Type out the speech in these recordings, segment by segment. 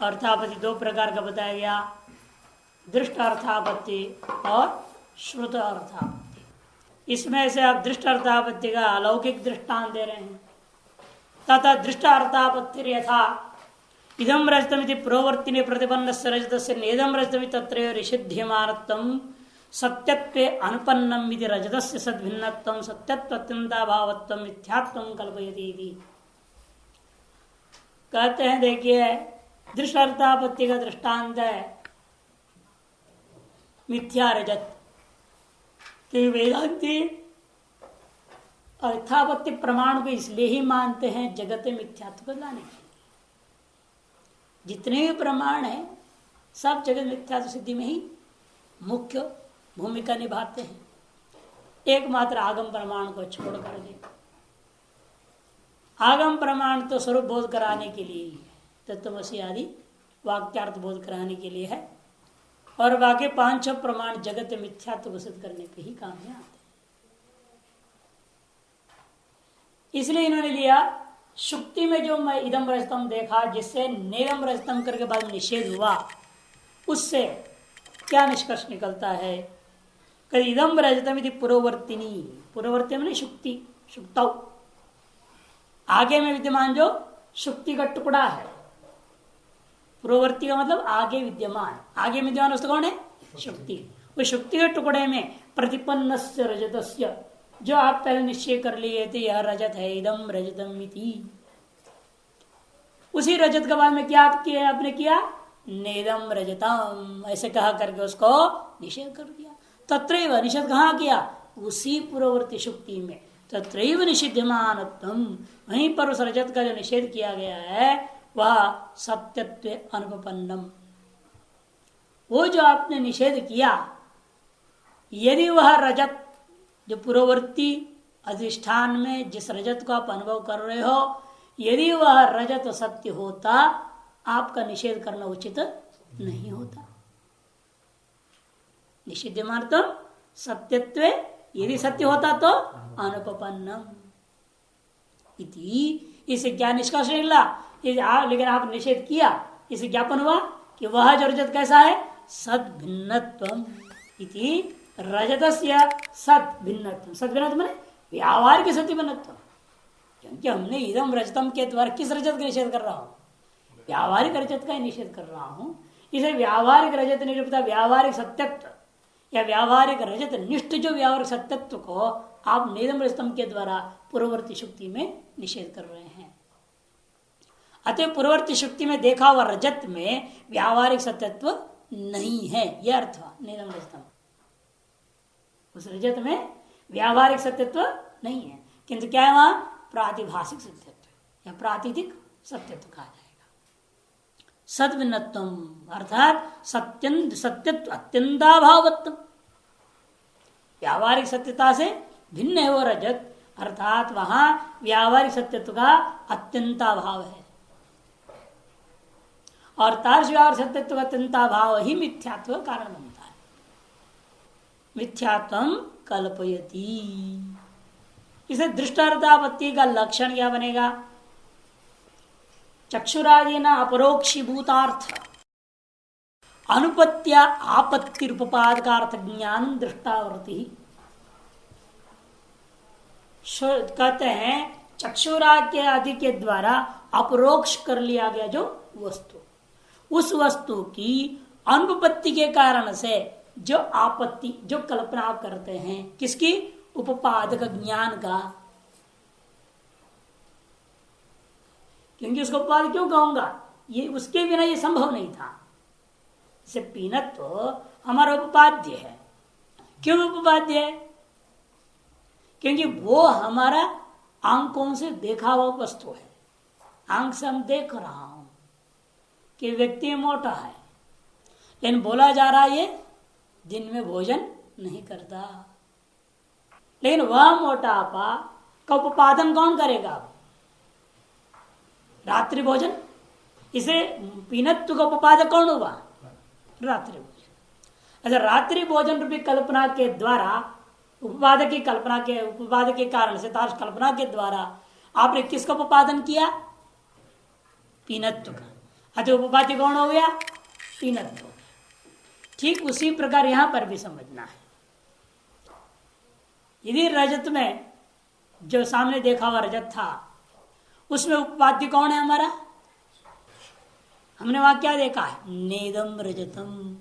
अर्थापत्ति दो प्रकार का बताया गया, दृष्ट अर्थापत्ति और श्रुत अर्थापत्ति। इसमें से आप दृष्ट अर्थापत्ति का अलौकिक दृष्टांत दे रहे हैं। तथा दृष्ट अर्थापत्ति यथा इदम रजतमिति प्रोवर्तिने प्रतिपन्न रजतस्य नेदम रजतमिति तत्रैव निषिध्यमानत्वं सत्यत्वे अनुपन्नम इति रजतस्य सद्भिन्नत्वं सत्यत्वत्यंताभावत्वं मिथ्यात्वं कल्पयति इति। कहते हैं देखिए, दृष्ट अर्थापत्ति का दृष्टांत है मिथ्या रजत कि वेदांती अर्थापत्ति प्रमाण को इसलिए ही मानते हैं जगत में मिथ्यात्व को लाने के लिए। जितने भी प्रमाण हैं सब जगत मिथ्यात्व सिद्धि में ही मुख्य भूमिका निभाते हैं, एकमात्र आगम प्रमाण को छोड़ कर दे। आगम प्रमाण तो स्वरूप बोध कराने के लिए ही है, तत्वमसि आदि वाक्यार्थ बोध कराने के लिए है, और बाकी पांच छह प्रमाण जगत मिथ्यात्व को सिद्ध करने के ही काम में आते हैं। इसलिए इन्होंने लिया शुक्ति में जो मैं इदम रजतम देखा, जिससे नेदम रजतम करके बाद में निषेध हुआ, उससे क्या निष्कर्ष निकलता है? कभी इदम रजतम यदि पुरोवर्तिनी, पुरोवर्ति में शुक्ति, शुक्तौ आगे में विद्यमान जो शुक्ति का टुकड़ा है, पुरोवर्ती का मतलब आगे विद्यमान, आगे विद्यमान वस्तु कौन है? शुक्ति। वो शुक्ति के टुकड़े में प्रतिपन्न रजतस्य, जो आप पहले निश्चय कर लिए थे यह रजत है, इदम रजतम इति, उसी रजत के बाद में क्या किया आपने? किया नेदम रजतम, ऐसे कहा करके उसको निषेध कर दिया। तत्रैव निषेध कहाँ किया? उसी पूर्ववर्ती शुक्ति में। तत्रैव निषिध्यमानत्वम, वहीं पर उस रजत का जो निषेध किया गया है वह सत्यत्वे अनुपन्नम। वो जो आपने निषेध किया, यदि वह रजत जो पूर्ववर्ती अधिष्ठान में जिस रजत को आप अनुभव कर रहे हो, यदि वह रजत सत्य होता, आपका निषेध करना उचित नहीं होता। निषिध्यमानत्वम सत्यत्वे, यदि सत्य होता तो अनुपन्नम इति। इसे क्या निष्कर्ष निकला? लेकिन आप निषेध किया, इसे ज्ञापन हुआ कि वह जो रजत कैसा है? सद भिन्नत्वम इति रजतस्य सद भिन्नत्वम। सद भिन्नत्व माने व्यावहारिक सत्य भिन्नत्व। क्योंकि हमने इदम रजतम के द्वारा किस रजत का निषेध कर रहा हूं? व्यावहारिक रजत का निषेध कर रहा हूं। इसे व्यावहारिक रजत निरूपता, व्यावहारिक सत्यत्व या व्यावहारिक रजत निष्ठ जो व्यावहारिक सत्यत्व को आप नेदम रजतम के द्वारा पूर्ववर्ती शुक्ति में निषेध कर रहे हैं। अतः पूर्ववर्ती शुक्ति में देखा हुआ रजत में व्यावहारिक सत्यत्व नहीं है, यह अर्थ नेदम रजतम। उस रजत में व्यावहारिक सत्यत्व नहीं है, किंतु क्या है वहां? प्रातिभाषिक सत्यत्व या प्रातिथिक सत्यत्व कहा जाएगा। सद्भिन्नत्वम अर्थात सत्यत्व अत्यंताभावत्व, व्यावहारिक सत्यता से भिन्न है वो रजत, अर्थात वहां व्यावहारिक सत्यत्व का अत्यंताभाव है, और तार्श व्यावहारिक सत्यत्व का अत्यंताभाव ही मिथ्यात्व का कारण बनता है। मिथ्यात्वम कल्पयति। इसे दृष्टार्थापत्ति का लक्षण क्या बनेगा? चक्षुरादीना अपरोक्षीभूतार्थ अनुपत्या आपत्ति रूपपादकार्थ ज्ञान दृष्टावर्ति। कहते हैं चक्षुरादि आदि के द्वारा अपरोक्ष कर लिया गया जो वस्तु, उस वस्तु की अनुपत्ति के कारण से जो आपत्ति, जो कल्पना आप करते हैं, किसकी? उपादक ज्ञान का। क्योंकि उसको उपाद क्यों कहूंगा? ये उसके बिना ये संभव नहीं था। जैसे पीनत तो हमारा उपाद्य है। क्यों उपाद्य है? क्योंकि वो हमारा आंखों से देखा हुआ वस्तु है। आंख से हम देख रहा हूं कि व्यक्ति मोटा है, लेकिन बोला जा रहा है ये दिन में भोजन नहीं करता, लेकिन वह मोटापा का उपादन कौन करेगा? रात्रि भोजन। इसे पीनत्व का उपादक कौन होगा? रात्रि भोजन। अच्छा, रात्रि भोजन रूपी कल्पना के द्वारा, उपादक की कल्पना के, उपादक के कारण से तार्श कल्पना के द्वारा आपने किसका उपादन किया? पीनत्व का। अति उपपाद्य कौन हो गया? पिनत्व हो गया। ठीक उसी प्रकार यहां पर भी समझना है। यदि रजत में जो सामने देखा हुआ रजत था उसमें उपपाद्य कौन है हमारा? हमने वहां क्या देखा है? नेदम रजतम।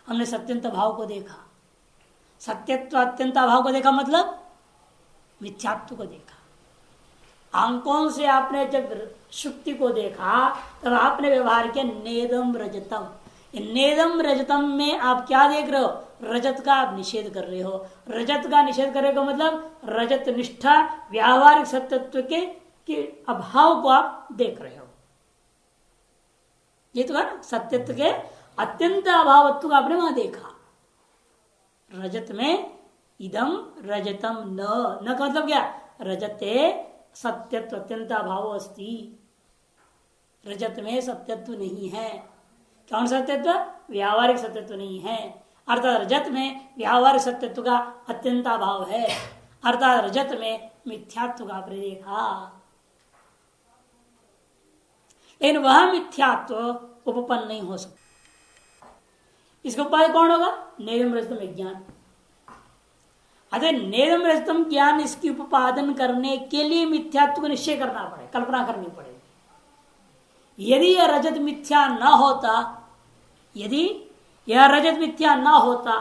हमने सत्यंत भाव को देखा। सत्यत्व अत्यंत भाव को देखा मतलब मिथ्यात्व को देखा। आंकों से आपने जब शुक्ति को देखा तब आपने व्यवहार किया नेदम रजतम। नेदम रजतम में आप क्या देख रहे हो? रजत का आप निषेध कर रहे हो। रजत का निषेध करने का मतलब रजत निष्ठा व्यावहारिक सत्यत्व के अभाव को आप देख रहे हो। ये तो है ना, सत्यत्व के अत्यंत अभावत्व को आपने वहां देखा। रजत में इदम रजतम न का मतलब क्या? रजते सत्यत्व अत्यंत अभाव अस्ति। रजत में सत्यत्व नहीं है। कौन सत्यत्व? व्यावहारिक सत्यत्व नहीं है। अर्थात रजत में व्यावहारिक सत्यत्व का अत्यंत अभाव है। अर्थात रजत में मिथ्यात्व का आपने देखा। लेकिन वह मिथ्यात्व उपपन्न नहीं हो सकता। इसका उपाय कौन होगा? नेदम रजतम विज्ञान। अतः नेदम रजतम ज्ञान इसकी उपादन करने के लिए मिथ्यात्व को निश्चय करना पड़े, कल्पना करनी पड़ेगी। यदि यह रजत मिथ्या न होता, यदि यह रजत मिथ्या न होता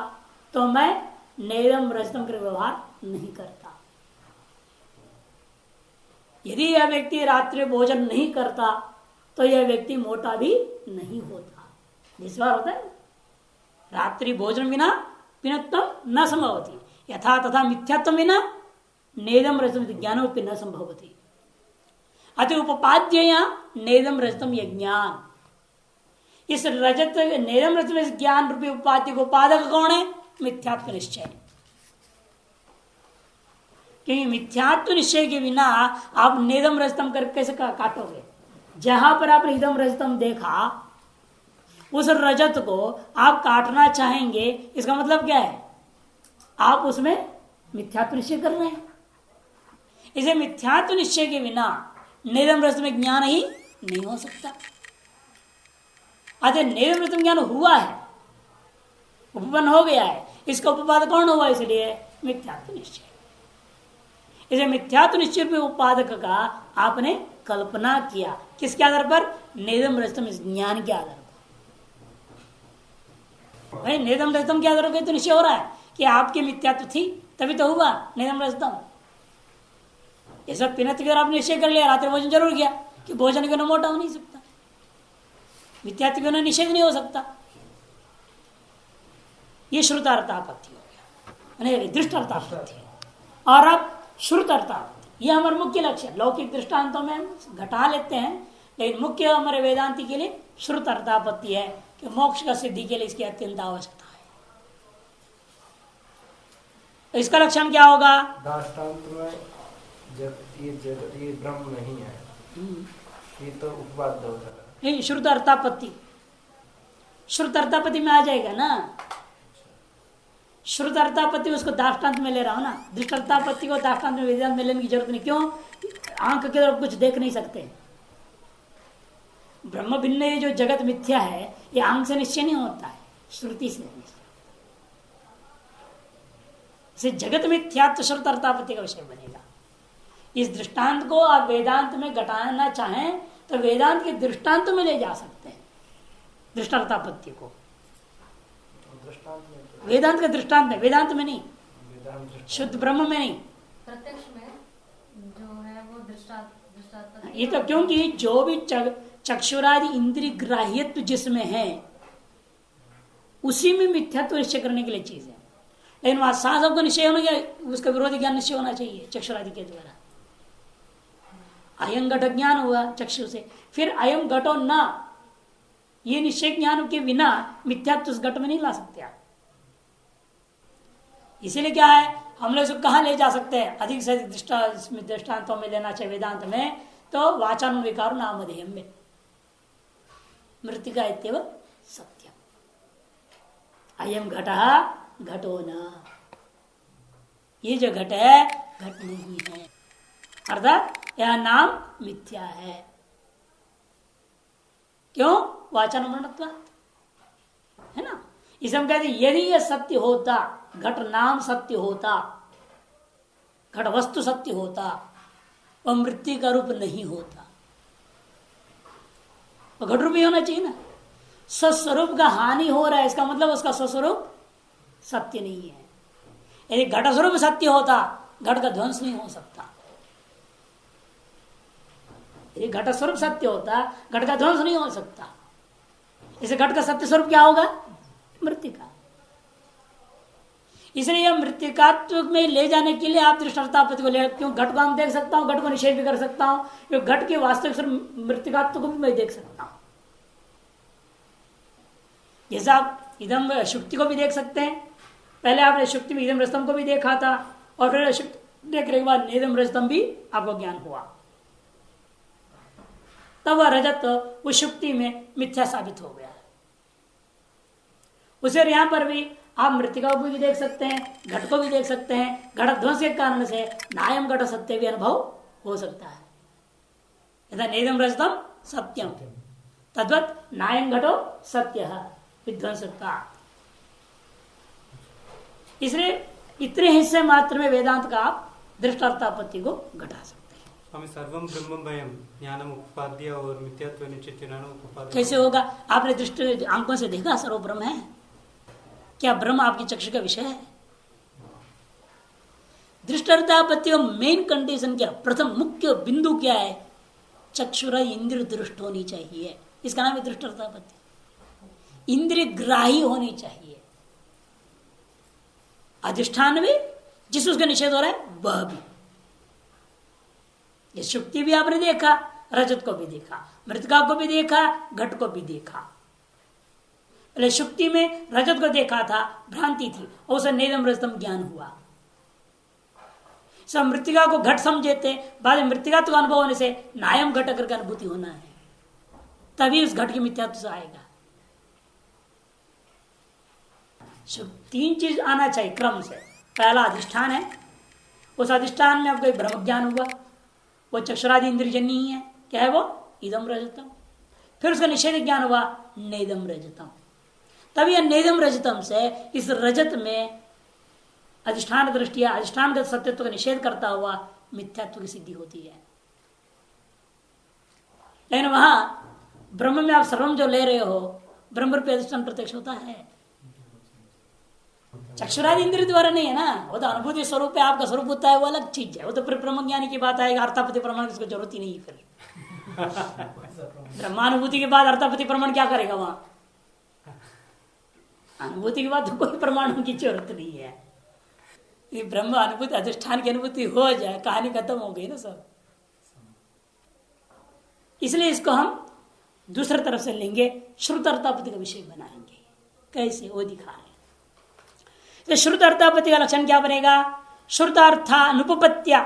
तो मैं नेदम रजतम का व्यवहार नहीं करता। यदि यह व्यक्ति रात्रि भोजन नहीं करता तो यह व्यक्ति मोटा भी नहीं होता। इस बार होता है रात्रि भोजन बिना पिनत्वम न संभवती, यथा तथा मिथ्यात्व बिना नेदम रजतम ज्ञानोपि न संभवती। अति उपपाद्य नेदम रजतम यज्ञान। इस रजत नेदम रजतम ज्ञान रूपी उपाद्य को पादक कौन है? मिथ्यात्व निश्चय। क्योंकि मिथ्यात्व निश्चय के बिना आप नेदम रजतम कर कैसे काटोगे? जहां पर आपने इदम रजतम देखा उस रजत को आप काटना चाहेंगे, इसका मतलब क्या है? आप उसमें मिथ्यात्व निश्चय कर रहे हैं। इसे मिथ्यात्व निश्चय के बिना नेदम रजतम में ज्ञान ही नहीं हो सकता। अतः नेदम रजतम ज्ञान हुआ है, उपपन्न हो गया है, इसका उपपादक कौन हुआ? इसलिए मिथ्यात्व निश्चय। इसे मिथ्यात्व निश्चय पे उपादक का आपने कल्पना किया। किसके आधार पर? नेदम रजतम ज्ञान के आधार पर। भाई नेदम रजतम के आधार पर तो निश्चय हो रहा है कि आपकी मिथ्यात्व थी, तभी तो हुआ नेदम रजतम। ये सब पिनत्व आपने निश्चय कर लिया, रात्रि भोजन जरूर किया कि भोजन के बिना मोटा हो नहीं सकता, मिथ्यात्व के बिना निषेध नहीं हो सकता। ये श्रुतार्थापत्ति हो गया, दृष्टार्थापत्ति। और अब श्रुत अर्थापत्ति, यह हमारा मुख्य लक्ष्य है। लौकिक दृष्टांतों में हम घटा लेते हैं, लेकिन मुख्य हमारे वेदांति के लिए श्रुत अर्थापत्ति है कि मोक्ष का सिद्धि के लिए इसकी अत्यंत आवश्यकता है। तो इसका लक्षण क्या होगा? दृष्टांत में ये ब्रह्म नहीं है, ये तो उपपाद्य होता है। नहीं, श्रुत अर्थापत्ति, श्रुत अर्थापत्ति में आ जाएगा ना। श्रुत अर्थापत्ति उसको दाष्टान्त में ले रहा हूं ना। दृष्टार्थापत्ति को दाष्टान्त में वेदांत में लेने की जरूरत नहीं। क्यों? आंख की तरफ कुछ देख नहीं सकते। ब्रह्म भिन्न ये जो जगत मिथ्या है, ये आंख से निश्चय नहीं होता है, श्रुति से निश्चय। इसे जगत मिथ्या तो श्रुत अर्थापत्ति का विषय बनेगा। इस दृष्टांत को आप वेदांत में घटाना चाहें तो वेदांत के दृष्टांत में ले जा सकते हैं। दृष्टार्थापत्ति को वेदांत का दृष्टांत है, वेदांत में नहीं, शुद्ध ब्रह्म में नहीं, प्रत्यक्ष में जो है वो दृष्टांत। ये तो क्योंकि जो भी चक्षुरादि इंद्रिय ग्राह्यत्व जिसमें है उसी में मिथ्यात्व निश्चय करने के लिए चीज है। लेकिन वहां साधव का निश्चय होना क्या? उसका विरोधी ज्ञान निश्चय होना चाहिए चक्षुरादि के द्वारा। अयं घट ज्ञान हुआ चक्षु से, फिर अयम घटो न, ये निश्चय ज्ञान के बिना मिथ्यात्व उस घट में नहीं ला सकते आप। इसीलिए क्या है, हम लोग कहां ले जा सकते हैं? अधिक से अधिक दृष्टांतों में लेना चाहिए वेदांत में, तो वाचानुविकार नामधेयम में मृतिका इत्येव सत्यम, अयम घटः घटो न, ये जो घट है घट नहीं है, अर्थात यह नाम मिथ्या है। क्यों? वाचन मरणत्व है ना। इसे हम कहते यदि यह सत्य होता, घट नाम सत्य होता, घट वस्तु सत्य होता, वह मृत्यु का रूप नहीं होता। तो घट रूप ही होना चाहिए ना। स्वस्वरूप का हानि हो रहा है, इसका मतलब उसका स्वस्वरूप सत्य नहीं है। यदि घट स्वरूप सत्य होता, घट का ध्वंस नहीं हो सकता। यदि घट स्वरूप सत्य होता, घट का ध्वंस नहीं हो सकता। इसे घट का सत्य स्वरूप क्या होगा? मृत्तिका। इसलिए मृत्तिकात्व में ले जाने के लिए आप दृष्टांतापत्ति को ले, क्यों घट को हम देख सकता हूं, घट को निषेध भी कर सकता हूं, क्योंकि घट के वास्तविक स्वरूप मृत्तिकात्व को भी मैं देख सकता हूं। जैसे आप इदम शुक्ति को भी देख सकते हैं। पहले आपने शुक्ति में इदम रजतम को भी देखा था, और फिर शुक्ति देखने के बाद इदम रजतम भी आपको ज्ञान हुआ, तब वह रजत उस शुक्ति में मिथ्या साबित हो गया। उसे यहां पर भी आप मृतिका को भी देख सकते हैं, घट को भी देख सकते हैं। घट ध्वंस के कारण से नायम घट सत्य भी अनुभव हो सकता है। यथा नेदम रजतम सत्यम तद्वत नायम घटो सत्य विध्वंसता। इसलिए इतने हिस्से मात्र में वेदांत का आप दृष्टार्थापत्ति को घटा सकते हैं। हमें सर्वम ब्रह्म भयम ज्ञानम उपाद्य और मिथ्यात्व निश्चित उपाद्य कैसे होगा? आपने दृष्टि आंखों से देखा सर्व ब्रह्म है? क्या ब्रह्म आपकी चक्षु का विषय है? दृष्टार्थापत्ति का मेन कंडीशन क्या, प्रथम मुख्य बिंदु क्या है? चक्षुरा इंद्रिय दृष्ट होनी चाहिए। इसका नाम है दृष्टार्थापत्ति। इंद्रिय ग्राही होनी चाहिए। अधिष्ठान भी जिस उसका निषेध हो रहा है वह भी। ये शुक्ति भी आपने देखा, रजत को भी देखा, मृतिका को भी देखा, घट को भी देखा। पहले शुक्ति में रजत को देखा था, भ्रांति थी, और उसे नेदम रजतम ज्ञान हुआ। सब मृतिका को घट समझे थे, बाद में मृतिका तो अनुभव होने से नायम घट करके अनुभूति होना है, तभी उस घट की मिथ्यात्व से आएगा। तीन चीज आना चाहिए क्रम से। पहला अधिष्ठान है, उस अधिष्ठान में आपको ब्रह्म ज्ञान हुआ, वो चक्षुरादि इंद्रियजन्य ही है। क्या है वो? इदम रजतम। फिर उसका निषेध ज्ञान हुआ नेदम रजतम। तभी यह नेदम रजतम से इस रजत में अधिष्ठान दृष्टिया अधिष्ठान का सत्यत्व का निषेध करता हुआ मिथ्यात्व की सिद्धि होती है। लेकिन वहां ब्रह्म में आप सर्वम जो ले रहे हो, ब्रह्म रूपी अधिष्ठान प्रत्यक्ष होता है, चक्षुरादि इंद्रिय द्वारा नहीं है ना। वो तो अनुभूति स्वरूप है, आपका स्वरूप होता है, वो अलग चीज है। वो तो फिर ब्रह्म ज्ञानी की बात आएगा, अर्थापति प्रमाण की उसको जरूरत ही नहीं। फिर ब्रह्मानुभूति के बाद अर्थापति प्रमाण क्या करेगा? वहां अनुभूति के बाद तो कोई प्रमाण की जरूरत नहीं है। ये ब्रह्म अनुभूति अधिष्ठान की अनुभूति हो जाए, कहानी खत्म हो गई ना सब। इसलिए इसको हम दूसरी तरफ से लेंगे, श्रुत अर्थापति का विषय बनाएंगे। कैसे? वो दिखा रहे। तो श्रुत अर्थापत्ति का लक्षण क्या बनेगा? श्रुतार्थानुपत्या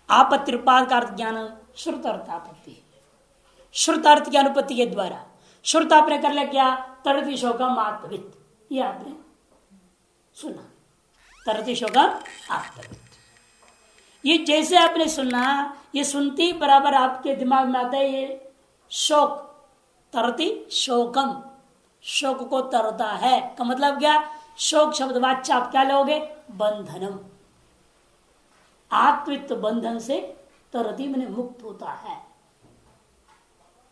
आपत्ति उपाद का अर्थ ज्ञान श्रुत अर्थापत्ति। श्रुत अर्थ की अनुपत्ति के द्वारा श्रुत आपने कर लिया क्या? तरति शोकम आत्मविद। ये आपने सुना, तरति शोकम आत्मविद। ये जैसे आपने सुना, ये सुनते ही बराबर आपके दिमाग में आता है ये शोक, तरति शोकम, शोक को तरता है का मतलब क्या? शोक शब्द वाच्य आप क्या लोगे? बंधनम। आत्मित्व बंधन से तरति मैंने मुक्त होता है,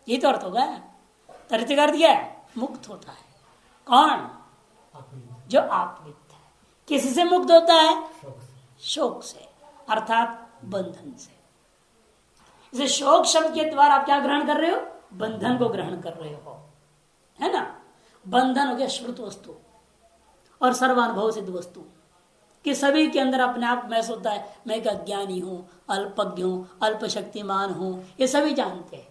ये तो अर्थ होगा। तरति का अर्थ क्या है? मुक्त होता है। कौन? जो आत्मित्व है। किससे मुक्त होता है? शोक से, अर्थात बंधन से। इसे शोक शब्द के द्वारा आप क्या ग्रहण कर रहे हो? बंधन को ग्रहण कर रहे हो, है ना। बंधन हो गया श्रुत वस्तु और सर्वानुभव सिद्ध वस्तु, कि सभी के अंदर अपने आप महसूस होता है मैं एक अज्ञानी हूं, अल्पज्ञ हूं, अल्प शक्तिमान हूं, ये सभी जानते हैं।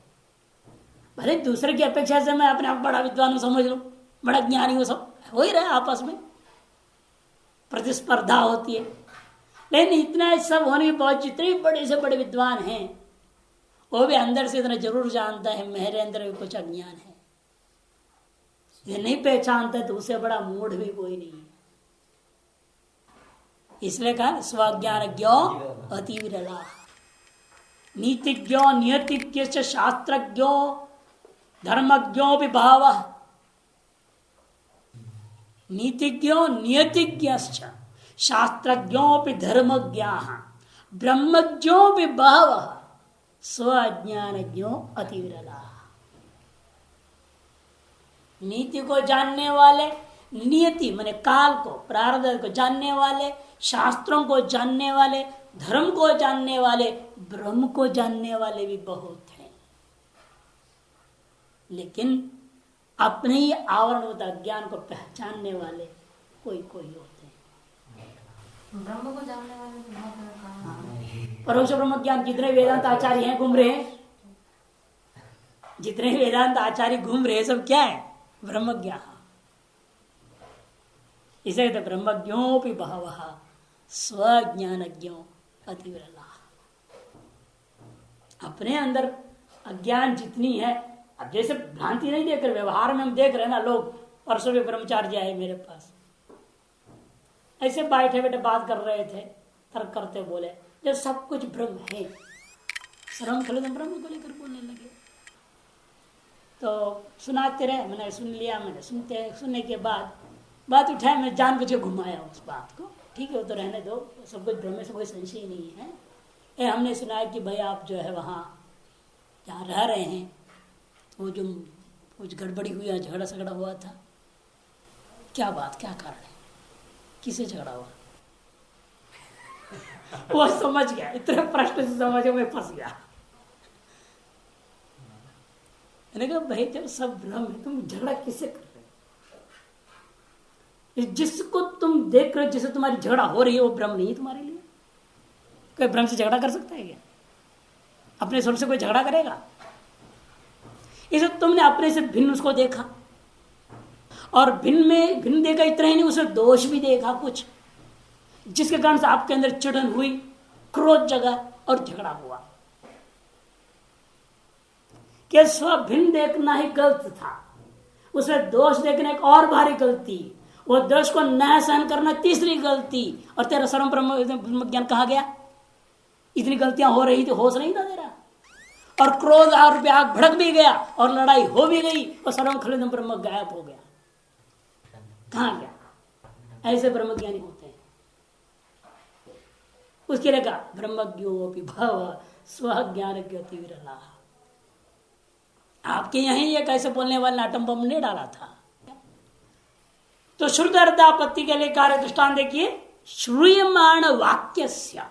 भले दूसरे की अपेक्षा से मैं अपने आप बड़ा विद्वान हूं समझ लूं, बड़ा ज्ञानी हूं, सब हो ही रहा है, आपस में प्रतिस्पर्धा होती है। लेकिन इतना सब होने के बाद जितने बड़े से बड़े विद्वान हैं, वो भी अंदर से इतना जरूर जानता है मेरे अंदर भी कुछ अज्ञान है। ये नहीं पहचानता तो उससे बड़ा मूढ़ भी कोई नहीं है। इसलिए कहा स्वज्ञानज्ञो अति विरला, नीतिज्ञो नियतिज्ञ शास्त्रज्ञो धर्मज्ञों भी भाव, नीतिज्ञों नियतिज्ञ, शास्त्रज्ञों भी धर्मज्ञा, ब्रह्मज्ञों भी भाव, स्वज्ञानज्ञों अति विरला। नीति को जानने वाले, नियति माने काल को, प्रारब्ध को जानने वाले, शास्त्रों को जानने वाले, धर्म को जानने वाले, ब्रह्म को जानने वाले भी बहुत हैं, लेकिन अपने ही आवरणभूत ज्ञान को पहचानने वाले कोई कोई होते हैं। ब्रह्म को जानने वाले तो बहुत हैं। परोक्ष ब्रह्म ज्ञान जितने वेदांत आचार्य हैं घूम रहे हैं, जितने वेदांत आचार्य घूम रहे हैं सब क्या है? ब्रह्म ज्ञान। इसे तो ब्रह्मज्ञों भी बहवः स्वज्ञानज्ञों अति विरला। अपने अंदर अज्ञान जितनी है, अब जैसे भ्रांति नहीं देख रहे, व्यवहार में हम देख रहे हैं ना, लोग परसों भी ब्रह्मचार्य आए मेरे पास, ऐसे बैठे बैठे बात कर रहे थे, तर्क करते बोले जब सब कुछ ब्रह्म है, सर्वं खलु ब्रह्म को लेकर बोलने लगे। तो सुनाते रहे, मैंने सुन लिया, मैंने सुनने के बाद बात उठाया, मैं जान बुझ के घुमाया उस बात को। ठीक है, वो तो रहने दो, सब कुछ ब्रह्म से कोई संशय नहीं है। हमने सुना है कि भाई आप जो है वहाँ जहाँ रह रहे हैं, वो जो कुछ गड़बड़ी हुई, झगड़ा झगड़ा हुआ था, क्या बात, क्या कारण है, किसे झगड़ा हुआ? वो समझ गया, इतने प्रश्न से समझ मैं फंस गया। मैंने कहा भाई जब सब ब्रह्म है, तुम झगड़ा किससे कर रहे हो? जिसको तुम देख रहे हो, जिससे तुम्हारी झगड़ा हो रही है, वो ब्रह्म नहीं है तुम्हारे लिए। कोई ब्रह्म से झगड़ा कर सकता है क्या? अपने स्वरूप से कोई झगड़ा करेगा? इसे तुमने अपने से भिन्न उसको देखा, और भिन्न देखा, इतना ही नहीं, उसमें दोष भी देखा कुछ, जिसके कारण से आपके अंदर चिढ़न हुई, क्रोध जगा और झगड़ा हुआ। कि स्व भिन्न देखना ही गलत था, उसमें दोष देखना एक और भारी गलती, वो दोष को न सहन करना तीसरी गलती, और तेरा सर्व ब्रह्म ज्ञान कहा गया। इतनी गलतियां हो रही थी, होश नहीं था तेरा, और क्रोध और आग भड़क भी गया, और लड़ाई हो भी गई, और सर्व खलु ब्रह्म गायब हो गया। कहां गया? ऐसे ब्रह्मज्ञानी होते हैं। उसके लिए कहा ब्रह्मज्ञोपि भव स्वज्ञानज्ञ अति विरला। आपके यहीं ये कैसे बोलने वाले नाटम बम ने डाला था। तो श्रुत अर्थापत्ति के लिए कार्य दृष्टान देखिए, श्रूयमाण वाक्यस्य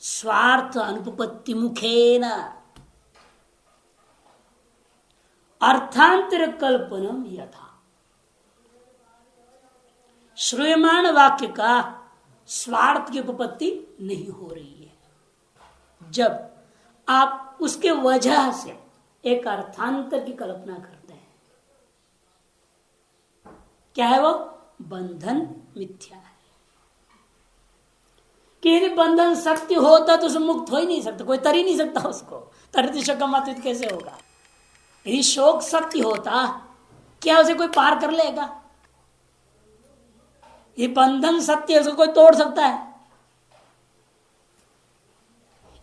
स्वार्थ अनुपपत्ति मुखेन अर्थांतर कल्पनम यथा। श्रूयमाण वाक्य का स्वार्थ की उपपत्ति नहीं हो रही है जब आप उसके वजह से एक अर्थांतर की कल्पना करते हैं। क्या है वो? बंधन मिथ्या है। कि यदि बंधन सत्य होता तो उसमें मुक्त हो ही नहीं सकता, कोई तर ही नहीं सकता उसको। तरति शोकमात्वित कैसे होगा? यदि शोक सत्य होता, क्या उसे कोई पार कर लेगा? ये बंधन सत्य है, उसको कोई तोड़ सकता है?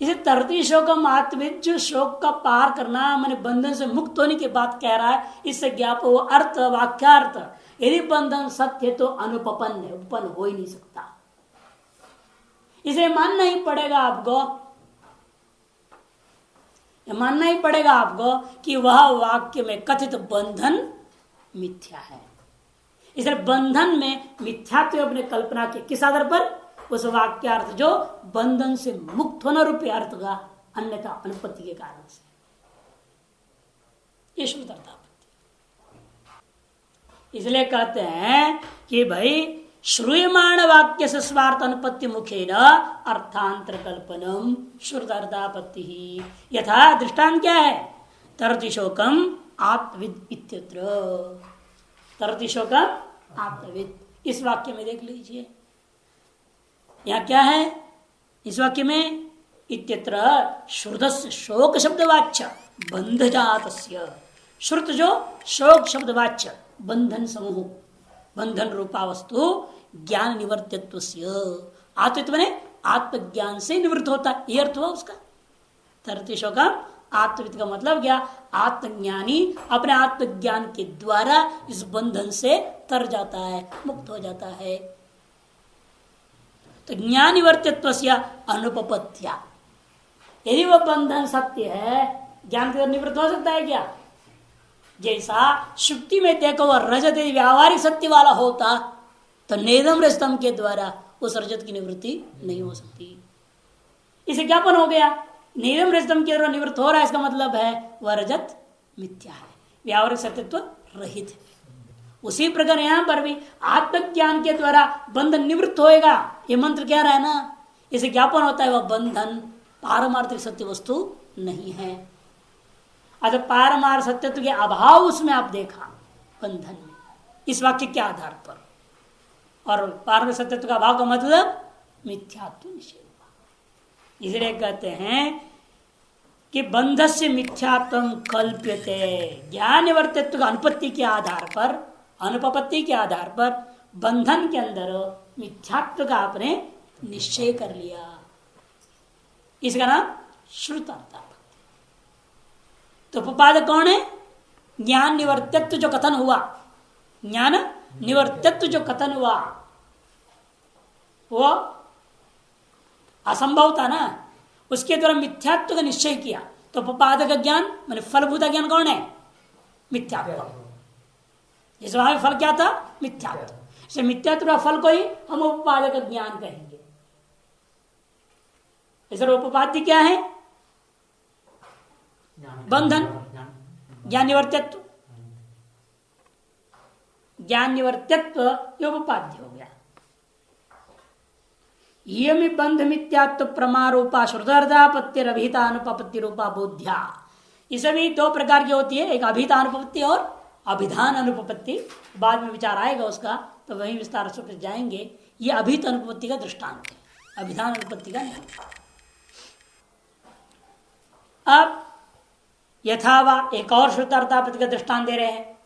इसे तरती शोकम आत्मविद, जो शोक का पार करना मैंने बंधन से मुक्त होने की बात कह रहा है, इससे ज्ञाप हो अर्थ वाक्यार्थ। यदि बंधन सत्य तो अनुपपन्न है, उपन्न हो ही नहीं सकता। इसे मानना ही पड़ेगा आपको, मानना ही पड़ेगा आपको कि वह वाक्य में कथित बंधन मिथ्या है। इसलिए बंधन में मिथ्यात्व अपने कल्पना के किस आधार पर? उस वाक्यार्थ जो बंधन से मुक्त होना रूपी अर्थ का अन्यथा अनुपत्ति के कारण से, ये शुद्ध अर्थापत्ति। इसलिए कहते हैं कि भाई श्रूयमाण वाक्य से स्वार्थ अनुपत्ति मुखेन अर्थांतर कल्पनम श्रुत अर्थापत्ति ही। यथा दृष्टांत क्या है? तरति शोकम आत्मविद इत्यत्र। तरति शोकम आत्मविद, इस वाक्य में देख लीजिए, यहाँ क्या है इस वाक्य में? इत्यत्र श्रुतस्य शोक शब्दवाच्य बंधजातस्य। श्रुत जो शोक शब्दवाच्य बंधन समूह, बंधन रूपा वस्तु ज्ञान निवर्तित्वस्य, आत्मत्व ने आत्मज्ञान से निवृत्त होता है, ये अर्थ हुआ उसका। तरति शोकम आत्मविद का मतलब क्या, आत्मज्ञानी अपने आत्मज्ञान के द्वारा इस बंधन से तर जाता है, मुक्त हो जाता है। तो ज्ञान निवर्तित्व अनुपपत्या, यदि वह बंधन सत्य है, ज्ञान के द्वारा निवृत्त हो सकता है क्या? जैसा शुक्ति में देखो वह रजत यदि व्यावहारिक सत्य वाला होता तो नेदम रजतम के द्वारा उस रजत की निवृत्ति नहीं हो सकती। इसे ज्ञापन हो गया, नेदम रजतम के द्वारा निवृत्त हो रहा है, इसका मतलब है वह रजत मिथ्या है, व्यावहारिक सत्यत्व रहित है। उसी प्रकार यहां पर भी आत्मज्ञान के द्वारा बंधन निवृत्त होएगा, ये मंत्र कह रहा है ना। इसे ज्ञापन होता है वह बंधन पारमार्थिक सत्य वस्तु नहीं है। अतः पारमार्थिक सत्यत्व के अभाव उसमें आप देखा बंधन में, इस वाक्य के आधार पर। और पारमार्थिक सत्यत्व का अभाव का मतलब मिथ्यात्व निषेध। इसलिए कहते हैं कि बंध से मिथ्यात्व कल्प्यते, ज्ञान निवर्तित्व का अनुपत्ति के आधार पर, अनुपपत्ति के आधार पर बंधन के अंदर मिथ्यात्व का आपने निश्चय कर लिया। इसका नाम श्रुतार्थापत्ति। तो उपादक कौन है? ज्ञान निवर्तित्व जो कथन हुआ, ज्ञान निवर्तित्व जो कथन हुआ वो असंभव था ना, उसके द्वारा मिथ्यात्व का निश्चय किया। तो उपादक ज्ञान माने फलभूत ज्ञान कौन है? मिथ्यात्व। इस वहां फल क्या था? मिथ्यात्व। इसे मिथ्यात्व फल को ही हम उपादक ज्ञान कहेंगे। इस उपाधि क्या है? बंधन, ज्ञान निवर्तित्व। ज्ञान निवर्तित्व ये उपाध्य हो गया। ये बंध मिथ्यात्व प्रमारूपा श्रुतार्थापत्ति अभिहिता अनुपपत्ति रूपा बोध्या। इसे भी दो प्रकार की होती है, एक अभिहिता अनुपपत्ति और अभिधान अनुपपत्ति। बाद में विचार आएगा उसका, तो वही विस्तार से जाएंगे। ये अभिहित अनुपपत्ति का दृष्टांत है, अभिधान अनुपपत्ति का नहीं। अब यथावा एक और श्रुतार्थापत्ति का दृष्टांत दे रहे हैं,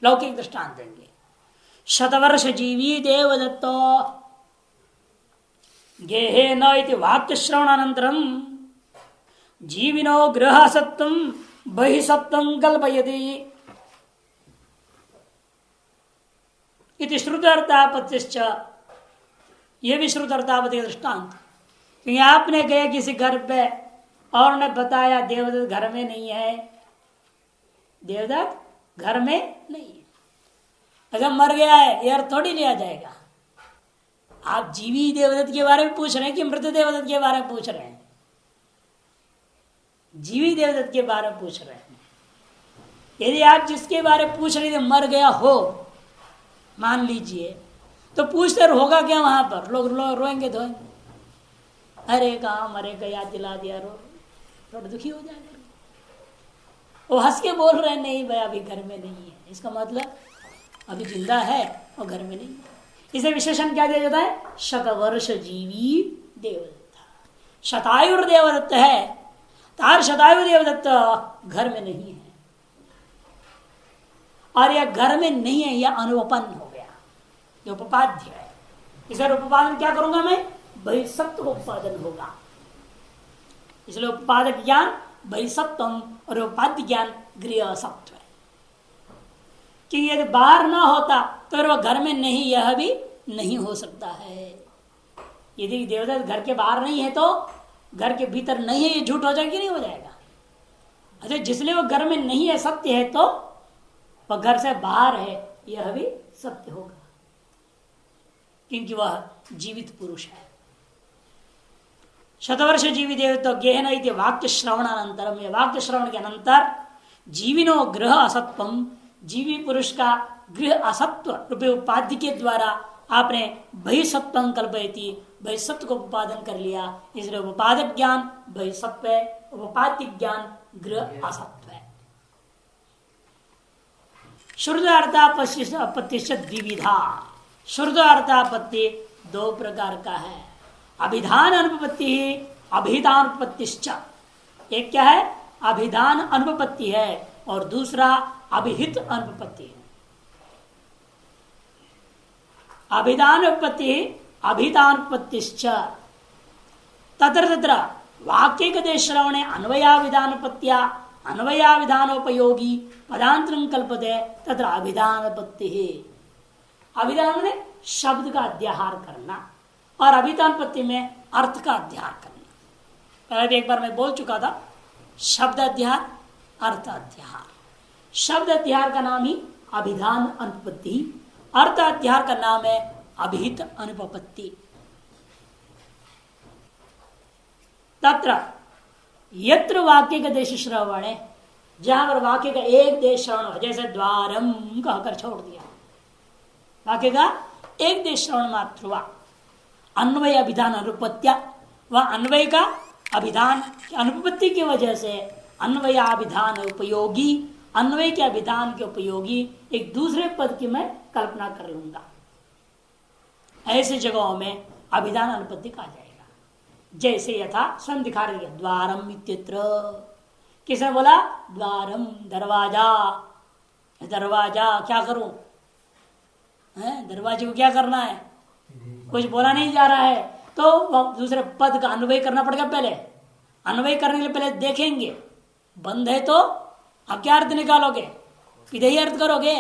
लौकिक दृष्टांत देंगे। शतवर्ष जीवी देवदत्तो गेहे न इति वाक्य श्रवणानंतरम जीविनो गृह सत्वम बहिसत्वम कल्पयति इति श्रुतार्थापत्तिश्च। ये भी श्रुतार्थापत्ति का दृष्टांत। क्योंकि आपने गए किसी घर पे और ने बताया देवदत्त घर में नहीं है, देवदत्त घर में नहीं है। अगर मर गया है यार थोड़ी लिया जाएगा। आप जीवी देवदत्त के बारे में पूछ रहे हैं कि मृत देवदत्त के बारे में पूछ रहे हैं? जीवी देवदत्त के बारे में पूछ रहे हैं। यदि आप जिसके बारे में पूछ रहे थे मर गया हो, मान लीजिए, तो पूछते होगा क्या वहां पर? लोग रोएंगे धोएंगे, अरे कहा मरे का याद दिला दिया, रो थोड़ा दुखी हो जाएगा। वो हंस के बोल रहे नहीं भाई अभी घर में नहीं है, इसका मतलब अभी जिंदा है और घर में नहीं है। इसे विशेषण क्या दिया जाता है? शतवर्ष जीवी देवदत्त। शतायुर देवदत्त है, तार शतायु देवदत्त घर में नहीं है। और यह घर में नहीं है, यह अनुपन्न हो गया, जो उपाध्य है। इसे उपादन क्या करूंगा मैं? बहिसत्व उत्पादन होगा। इसलिए उत्पादक ज्ञान बहिसत्वम और उपाध्य ज्ञान गृह सत्व है। कि यदि बाहर ना होता तो वह घर में नहीं, यह भी नहीं हो सकता है। यदि देवदत्त घर के बाहर नहीं है तो घर के भीतर नहीं है, ये झूठ हो जाएगा कि नहीं हो जाएगा? अच्छा, जिसलिए वो घर में नहीं है सत्य है, तो वह घर से बाहर है, यह भी सत्य होगा, क्योंकि वह जीवित पुरुष है। शतवर्ष जीवी देवतो गेहन इति वाक्य श्रवणानंतरम, ये वाक्य श्रवण के अनंतर जीविनो गृह असत्वम, जीवी पुरुष का गृह असत्व रूपे उपाधि के द्वारा आपने बहिसत्व कल्पयति, बहिसत्व को उपादन कर लिया। इसलिए उपादक ज्ञान बहिसत्व है, उपाधि ज्ञान गृह असत्व है। श्रुत अर्थापत्ति द्विविधा। श्रुत अर्थापत्ति दो प्रकार का है, अभिधान अनुपपत्ति, अभिधान अनुपपत्तिश्च। एक क्या है? अभिधान अनुपपत्ति है, और दूसरा अभिहित अनुपपत्ति है। अभिधान अनुपपत्ति अभिधान अनुपपत्तिश्च तत्र तत्र वाक्य के श्रवणे अन्वया विधान पत्या अन्वया विधानोपयोगी पदांतरं कल्पते तत्र अभिधानपत्ति है। अभिधान में शब्द का अध्याहार करना और अभिधानपत्ति में अर्थ का अध्याहार करना। पहले भी एक बार मैं बोल चुका था, शब्द अध्याहार अर्थ अध्याहार। शब्द अध्याहार का नाम ही अभिधान अनुपत्ति, अर्थ अध्याहार का नाम है अभिहित अनुपपत्ति। तत्र यत्र वाक्य का देश श्रवण है, जहां पर वाक्य का एक देश श्रवण हो, जैसे द्वारम कहकर छोड़ दिया, वाक्य का एक देश श्रवण मात्र हुआ, अन्वय अभिधान अनुपत्या, वह अन्वय का अभिधान अनुपत्ति की वजह से अन्वयाभिधान उपयोगी, अन्वय के अभिधान के उपयोगी एक दूसरे पद की मैं कल्पना कर लूंगा। ऐसे जगहों में अभिधान अनुपत्ति कहा जाएगा। जैसे यथा स्वयं दिखा रही है, द्वारम इत्यत्र, किसने बोला? द्वारम, दरवाजा। दरवाजा क्या करूं? दरवाजे को क्या करना है? कुछ बोला नहीं जा रहा है, तो दूसरे पद का अन्वय करना पड़ेगा। पहले अन्वय करने के लिए पहले देखेंगे, बंद है तो अब क्या अर्थ निकालोगे? विधेय अर्थ करोगे,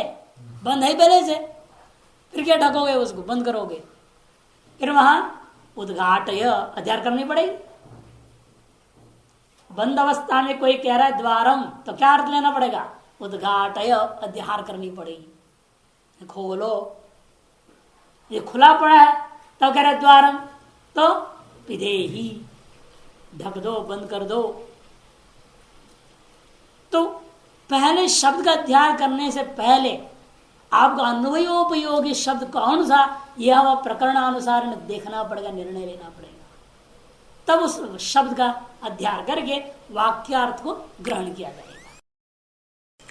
बंद है पहले से, फिर क्या ढकोगे उसको, बंद करोगे। फिर वहां उद्घाटय अध्यार करनी पड़ेगी। बंद अवस्था में कोई कह रहा है द्वारम, तो क्या अर्थ लेना पड़ेगा? उद्घाटय अध्यार करनी पड़ेगी। खोलो, ये खुला पड़ा है तो कह रहा है द्वारम, तो विधेही, ढक दो, बंद कर दो। तो पहले शब्द का अध्ययन करने से पहले आपको अन्वयोपयोगी शब्द कौन सा, यह वह प्रकरणानुसार देखना पड़ेगा, निर्णय लेना पड़ेगा। तब उस शब्द का अध्ययन करके वाक्यार्थ को ग्रहण किया जाएगा।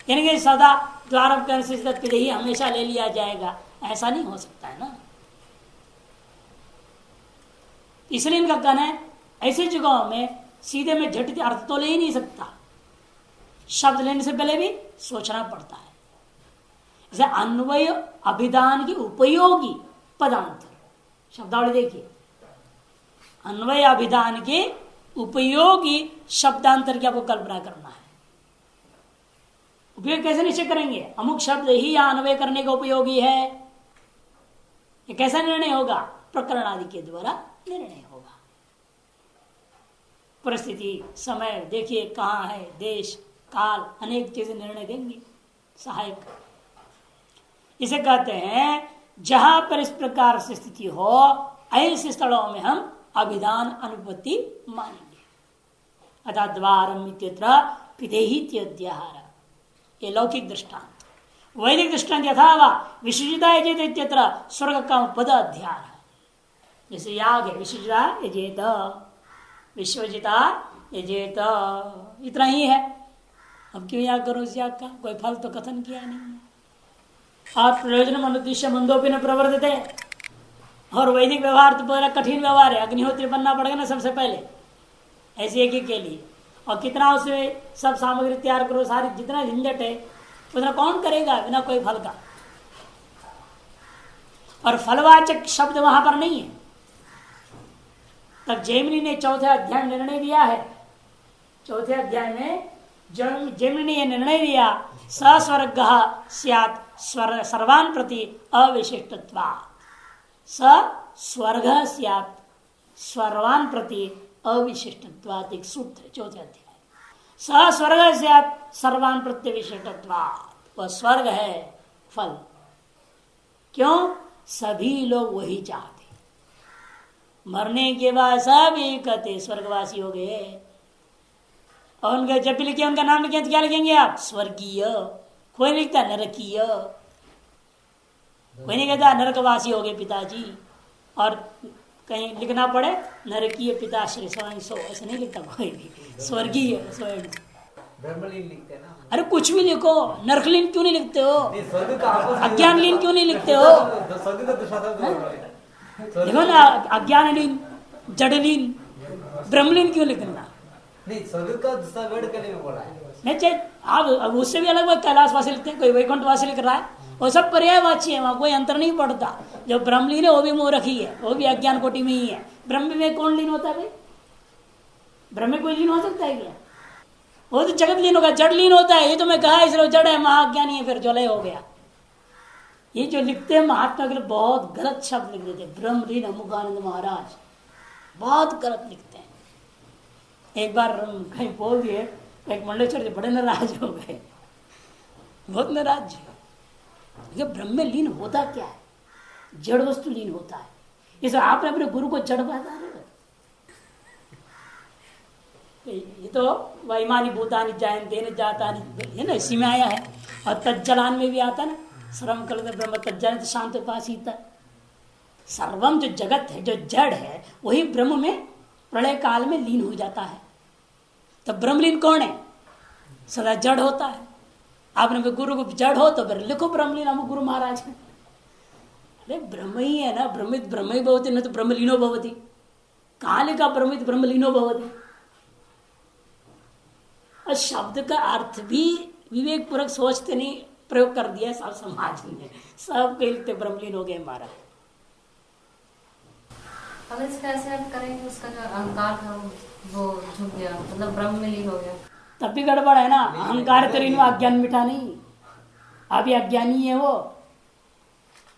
यानी कि सदा द्वारम करने से विधेही हमेशा ले लिया जाएगा, ऐसा नहीं हो सकता है ना। इसलिए इनका कहना है ऐसी जगहों में सीधे में झटित अर्थ तो ले ही नहीं सकता, शब्द लेने से पहले भी सोचना पड़ता है। जैसे अन्वय अभिधान की उपयोगी पदांतर, शब्दावली देखिए, अन्वय अभिधान के उपयोगी शब्दांतर की आपको कल्पना करना है। उपयोग कैसे निश्चय करेंगे? अमुक शब्द ही या अन्वय करने का उपयोगी है, ये कैसा निर्णय होगा? प्रकरण आदि के द्वारा निर्णय होगा। परिस्थिति, समय देखिए कहाँ है, देश काल, अनेक चीजें निर्णय देंगे, सहायक। इसे कहते हैं जहां पर इस प्रकार से स्थिति हो, ऐसे स्थलों में हम अभिधान अनुपत्ति मानेंगे। अर्थात द्वारम इत्यत्र विधेहीत्यध्याहार, ये लौकिक दृष्टांत। वैदिक दृष्टांत यथा विशिष्टता यजेत इत्यत्र स्वर्ग का पद अध्याहार। जैसे याग है, विशिष्टता यजेत, विश्वजिता यजेत, इतना ही है। अब क्यों याग करो इस याग का? कोई फल तो कथन किया नहीं है। और प्रयोजन अनुद्देश्य मंदोपि न प्रवर्तते, और वैदिक व्यवहार तो बड़ा कठिन व्यवहार है, अग्निहोत्री बनना पड़ेगा ना सबसे पहले, ऐसे एक के लिए। और कितना उसमें सब सामग्री तैयार करो, सारी जितना झंझट है उतना कौन करेगा बिना कोई फल का? और फलवाचक शब्द वहां पर नहीं है। तब जैमिनी ने चौथे अध्याय में निर्णय दिया है, चौथे अध्याय में जैमिनी ने यह निर्णय दिया, सस्वर्ग स्यात् सर्वान् प्रति अविशिष्टत्वात्, सस्वर्ग स्यात् सर्वान् प्रति अविशिष्टत्वात्, एक सूत्र चौथे अध्याय। सस्वर्ग स्यात् सर्वान् प्रति विशिष्टत्वात्, वह स्वर्ग है फल। क्यों? सभी लोग वही चाहते, मरने के बाद सभी कहते स्वर्गवासी हो गए। और उनका जब भी लिखे, उनका नाम लिखे तो क्या लिखेंगे आप? स्वर्गीय। कोई नहीं लिखता नरकीय, कोई नहीं कहता नरकवासी हो गए पिताजी। और कहीं लिखना पड़े नरकीय पिताश्री स्वयं सो, ऐसे नहीं लिखता कोई भी, स्वर्गीय स्वयं। ब्रह्मलीन लिखते हैं ना। अरे कुछ भी लिखो, नरकलीन क्यों नहीं लिखते हो? अज्ञानलीन क्यों नहीं लिखते हो? देखो ना, अज्ञानलीन, जड़लीन, ब्रह्मलीन क्यों लिखना? नहीं, स्वर्ग का दूसरा वर्ड करने में बोला है। नहीं चाहिए आप, अब उससे भी अलग बात कैलाशवासी लिखते हैं, कोई वैकुंठवासी लिख रहा है, वो सब पर्यायवाची है, वहां कोई अंतर नहीं पड़ता। जो ब्रह्मलीन है वो भी मोह रखी है, वो भी अज्ञान कोटि में ही है। ब्रह्म में कौन लीन होता है भाई? ब्रह्म में कोई लीन हो सकता है क्या? वो तो जगत लीन होगा, जड़ लीन होता है। ये तो मैं कहा इसलिए जड़ है, महाज्ञानी है, फिर जलय हो गया। ये जो लिखते हैं महात्मा के लिए बहुत गलत शब्द लिख देते हैं। ब्रह्म लीन अमुकानंद महाराज बहुत गलत लिखते हैं। एक बार कहीं बोल दिए, एक मंडलेश्वर जी बड़े नाराज हो गए, बहुत नाराज। ब्रह्म में लीन होता क्या है? जड़ वस्तु लीन होता है। इसे आपने अपने गुरु को जड़ बता रहे हो। ये तो वैमानी भूतानी जायन देने जाता है ना, इसी में आया है। और तज्जलान में भी आता ना, सर्वम कलते ब्रह्म तज्जल शांत उपासीता। सर्वम जो जगत है, जो जड़ है, वही ब्रह्म में प्रलय काल में लीन हो जाता है। तब ब्रह्मलीन कौन है? सदा जड़ होता है। आपने गुरु को जड़ हो तो फिर लिखो ब्रह्मलीन हम गुरु महाराज है। अरे ब्रह्म ही है ना, ब्रह्मित ब्रह्म ही भवती, न तो ब्रह्मलीनो भवती। कहाँ लिखा ब्रह्मित ब्रह्मलीनो भवती? और शब्द का अर्थ भी विवेक पूर्वक सोचते नहीं, प्रयोग कर दिया सब समाज ने, सब कहते ब्रह्मलीन हो गए हमारा। हम इसका ऐसे अर्थ करेंगे, उसका जो अहंकार था वो झुक गया, मतलब ब्रह्म में लीन हो गया, तब भी गड़बड़ है ना। अहंकार करीन वो अज्ञान मिटा नहीं, अभी अज्ञानी है वो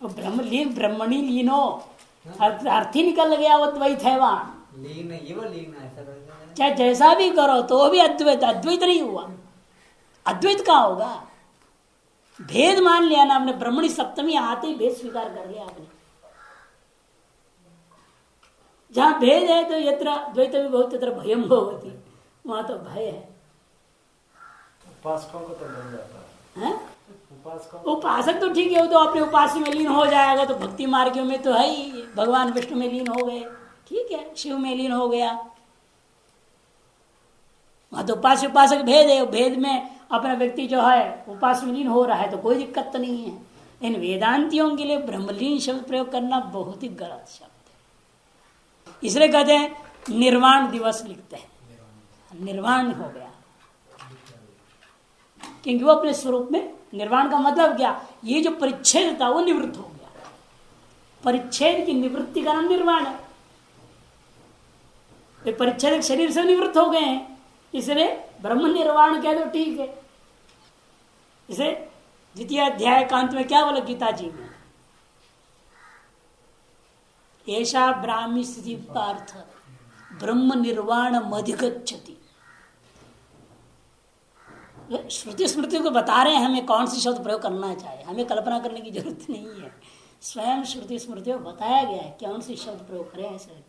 ब्रह्मलीन ब्रह्मणी लीन हो, अर्थ ही निकल गया, वो द्वैत है वहां। लीन है, ये वो लीन है, ऐसा चाहे जैसा भी करो तो भी अद्वैत, अद्वैत नहीं हुआ। अद्वैत कहाँ होगा? भेद मान लिया ना आपने, ब्रह्मणी सप्तमी आते ही भेद स्वीकार कर लिया आपने। जहां भेद है तो यत्र द्वैत भी बहुत यत्र भयम होती, वहां तो भय है। उपासकों को तो बन जाता है। उपासक तो ठीक है, वो तो अपने उपास्य में लीन हो जाएगा, तो भक्ति मार्गियों में तो है ही। भगवान विष्णु में लीन हो गए, ठीक है, शिव में लीन हो गया, वहां तो उपास्य उपासक भेद है। भेद में अपना व्यक्ति जो है उपास्य में लीन हो रहा है तो कोई दिक्कत तो नहीं है। इन वेदांतियों के लिए ब्रह्मलीन शब्द प्रयोग करना बहुत ही गलत शब्द है। इसलिए कहते हैं निर्वाण दिवस लिखते हैं, निर्वाण हो गया, क्योंकि वो अपने स्वरूप में निर्वाण का मतलब क्या? ये जो परिच्छेद था वो निवृत्त हो गया। परिच्छेद की निवृत्ति का नाम निर्वाण है। वे परिच्छेद शरीर से निवृत्त हो गए हैं, इसलिए ब्रह्म निर्वाण कह दो, ठीक है। इसे द्वितीय अध्याय कांत में क्या बोला गीता जी में? ऐसा ब्राह्मी स्थिति पार्थ ब्रह्म निर्वाण मधिगच्छति। श्रुति स्मृति को बता रहे हैं हमें कौन सी शब्द प्रयोग करना चाहिए, हमें कल्पना करने की जरूरत नहीं है। स्वयं श्रुति स्मृति को बताया गया है कौन सी शब्द प्रयोग करें ऐसे।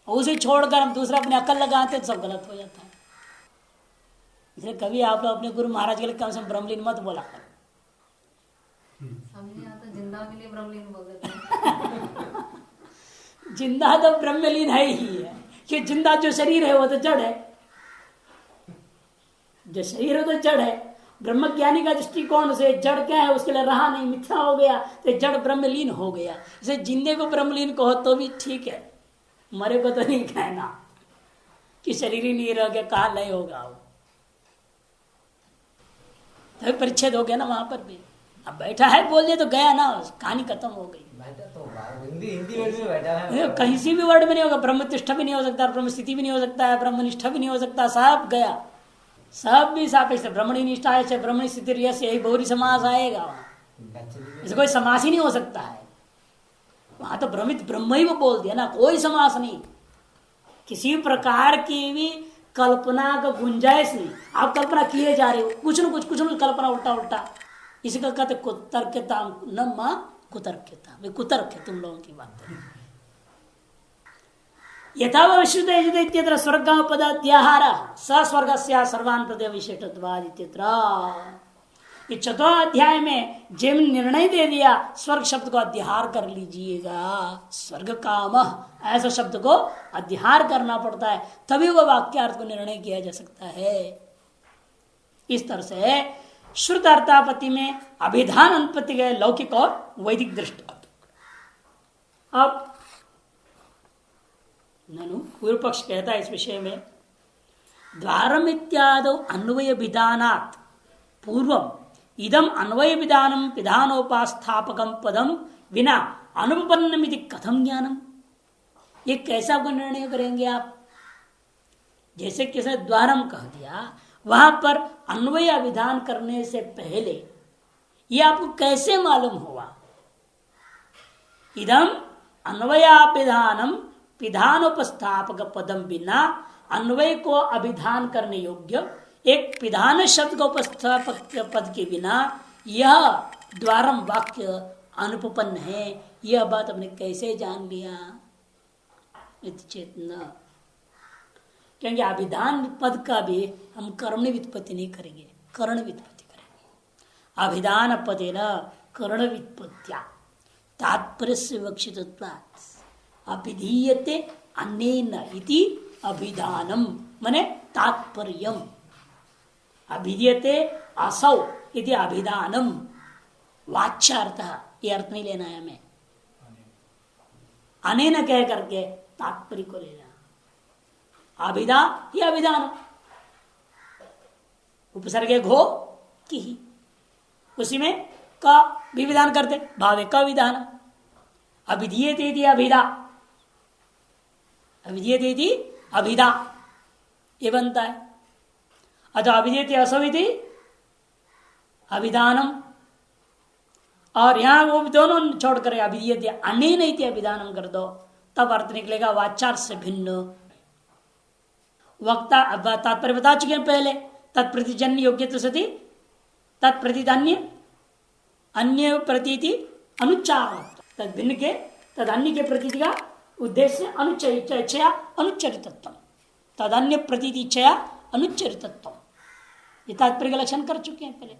उसे छोड़कर हम दूसरा अपने अकल लगाते तो सब गलत हो जाता है। इसलिए कभी आप लोग अपने गुरु महाराज के लिए कम से कम ब्रह्मलीन मत बोला कर। समझ आता, जिंदा के लिए ब्रह्मलीन बोल देते हैं। जिंदा तो ब्रह्मलीन है ही है, कि जिंदा जो शरीर है वो तो जड़ है, जो शरीर है तो जड़ है। ब्रह्म ज्ञानी का दृष्टिकोण से जड़ क्या है उसके लिए रहा नहीं, मिथ्या हो गया, तो जड़ ब्रह्मलीन हो गया। इसे जिंदे को ब्रह्मलीन कहो तो भी ठीक है, मरे को तो नहीं कहना कि शरीर ही नहीं रह गया, कहा लय होगा वो। तो परिच्छेद हो गया ना वहां पर भी। अब बैठा है बोल दिया तो गया ना, कहानी खत्म हो गई। बैठा तो हिंदी वर्ड में बैठा है, कहीं से भी वर्ड में नहीं होगा। ब्रह्मतिष्ठा भी नहीं हो सकता, ब्रह्म स्थिति भी नहीं हो सकता है, ब्रह्मनिष्ठा भी नहीं हो सकता, सब गया। सब भी सापेक्ष, ब्रह्मणी निष्ठा है, ब्रह्मणी स्थिति, यही बहुरी समास आएगा वहां। इसे कोई समास ही नहीं हो सकता है वहां, तो भ्रमित ब्रह्म ही वो बोल दिया ना, कोई समास नहीं, किसी प्रकार की भी कल्पना का गुंजाइश नहीं। आप कल्पना किए जा रहे हो, कुछ न कुछ कल्पना उल्टा उल्टा। इसी का कहते कुतर्कता, न मां कुतर्कता, वे कुतर्क है तुम लोगों की बात है। यथावश्युत स्वर्ग पदाध्याहार स स्वर्ग से सर्वान प्रदय विशिष्टत्वाद इत्यत्र। ये चौथा अध्याय में जिम निर्णय दे दिया स्वर्ग शब्द को अध्याहार कर लीजिएगा, स्वर्ग काम ऐसा शब्द को अध्याहार करना पड़ता है, तभी वह वाक्यार्थ को निर्णय किया जा सकता है। इस तरह से श्रुत अर्थापत्ति में अभिधान अनुपत्ति गए लौकिक और वैदिक दृष्टि। अब ननु पूर्व पक्ष कहता है इस विषय में, द्वारम इत्यादि अन्वय विधानात् पूर्वम इदम अन्वय विधानम विधानोपास्थापकम पदम विना अनुपन्नमिति कथम ज्ञानम। ये कैसा आपको निर्णय करेंगे आप? जैसे किसी ने द्वारम कह दिया, वहां पर अन्वय विधान करने से पहले ये आपको कैसे मालूम हुआ? इदम अन्वयाभिधानम विधानोपस्थापक पदम बिना, अन्वय को अभिधान करने योग्य एक विधान शब्द का उपस्थापक पद के बिना यह द्वारम वाक्य अनुपपन्न है। यह बात हमने कैसे जान लिया? चेतना, क्योंकि अभिधान पद का भी हम कर्मणि व्युत्पत्ति नहीं करेंगे, कर्ण व्युत्पत्ति करेंगे। अभिधान पदे न कर्ण व्युत्पत्त्या तात्पर्य से विवक्षितत्वात् अभिधीयते अनेन इति अभिधानम माने तात्पर्यम, अभिधीयते असौ इति अभिधानम वाच्यार्थ, ये अर्थ नहीं लेना है हमें, अनेन कह करके तात्पर्य को लेना। अभिधा ही अभिधान, उपसर्गे घो की ही, उसी में का भी विधान करते, भावे का विधान। अभिधीयते इति अभिधा, अभिधीयते इति अभिधा ये बनता है। अतः अभिधीयते असौ इति अभिधानम, और यहां वो दोनों छोड़ कर अभिधीयते अनेन इति अभिधानम कर दो, तब अर्थ निकलेगा वाचार से भिन्न। वक्ता तात्पर्य बता चुके हैं पहले, तत्प्रतिजन्य योग्य सती तत्प्रतिधान्य अन्य प्रतीति अनुच्चार, तद भिन्न के तद अन्य के प्रतीति का उद्देश्य अनुच्चया अनुच्चरितत्व, तद अन्य प्रतीति इच्छया अनुच्चरितत्व, ये तात्पर्य का लक्षण कर चुके हैं पहले।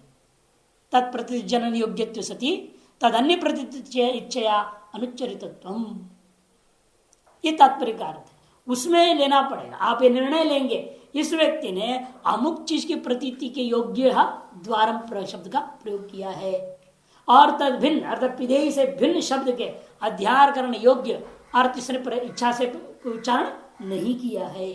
तत्प्रतिजनन योग्य सती तद अन्य प्रतीति इच्छया अनुच्चरितत्व, ये तात्पर्य का अर्थ है। उसमें लेना पड़ेगा, आप ये निर्णय लेंगे इस व्यक्ति ने अमुक चीज की प्रतीति के योग्य द्वारम शब्द का प्रयोग किया है, और तद भिन्न अर्थात पिधेय से भिन्न शब्द के अध्यार करने योग्य अर्थ इसने इच्छा से उच्चारण नहीं किया है।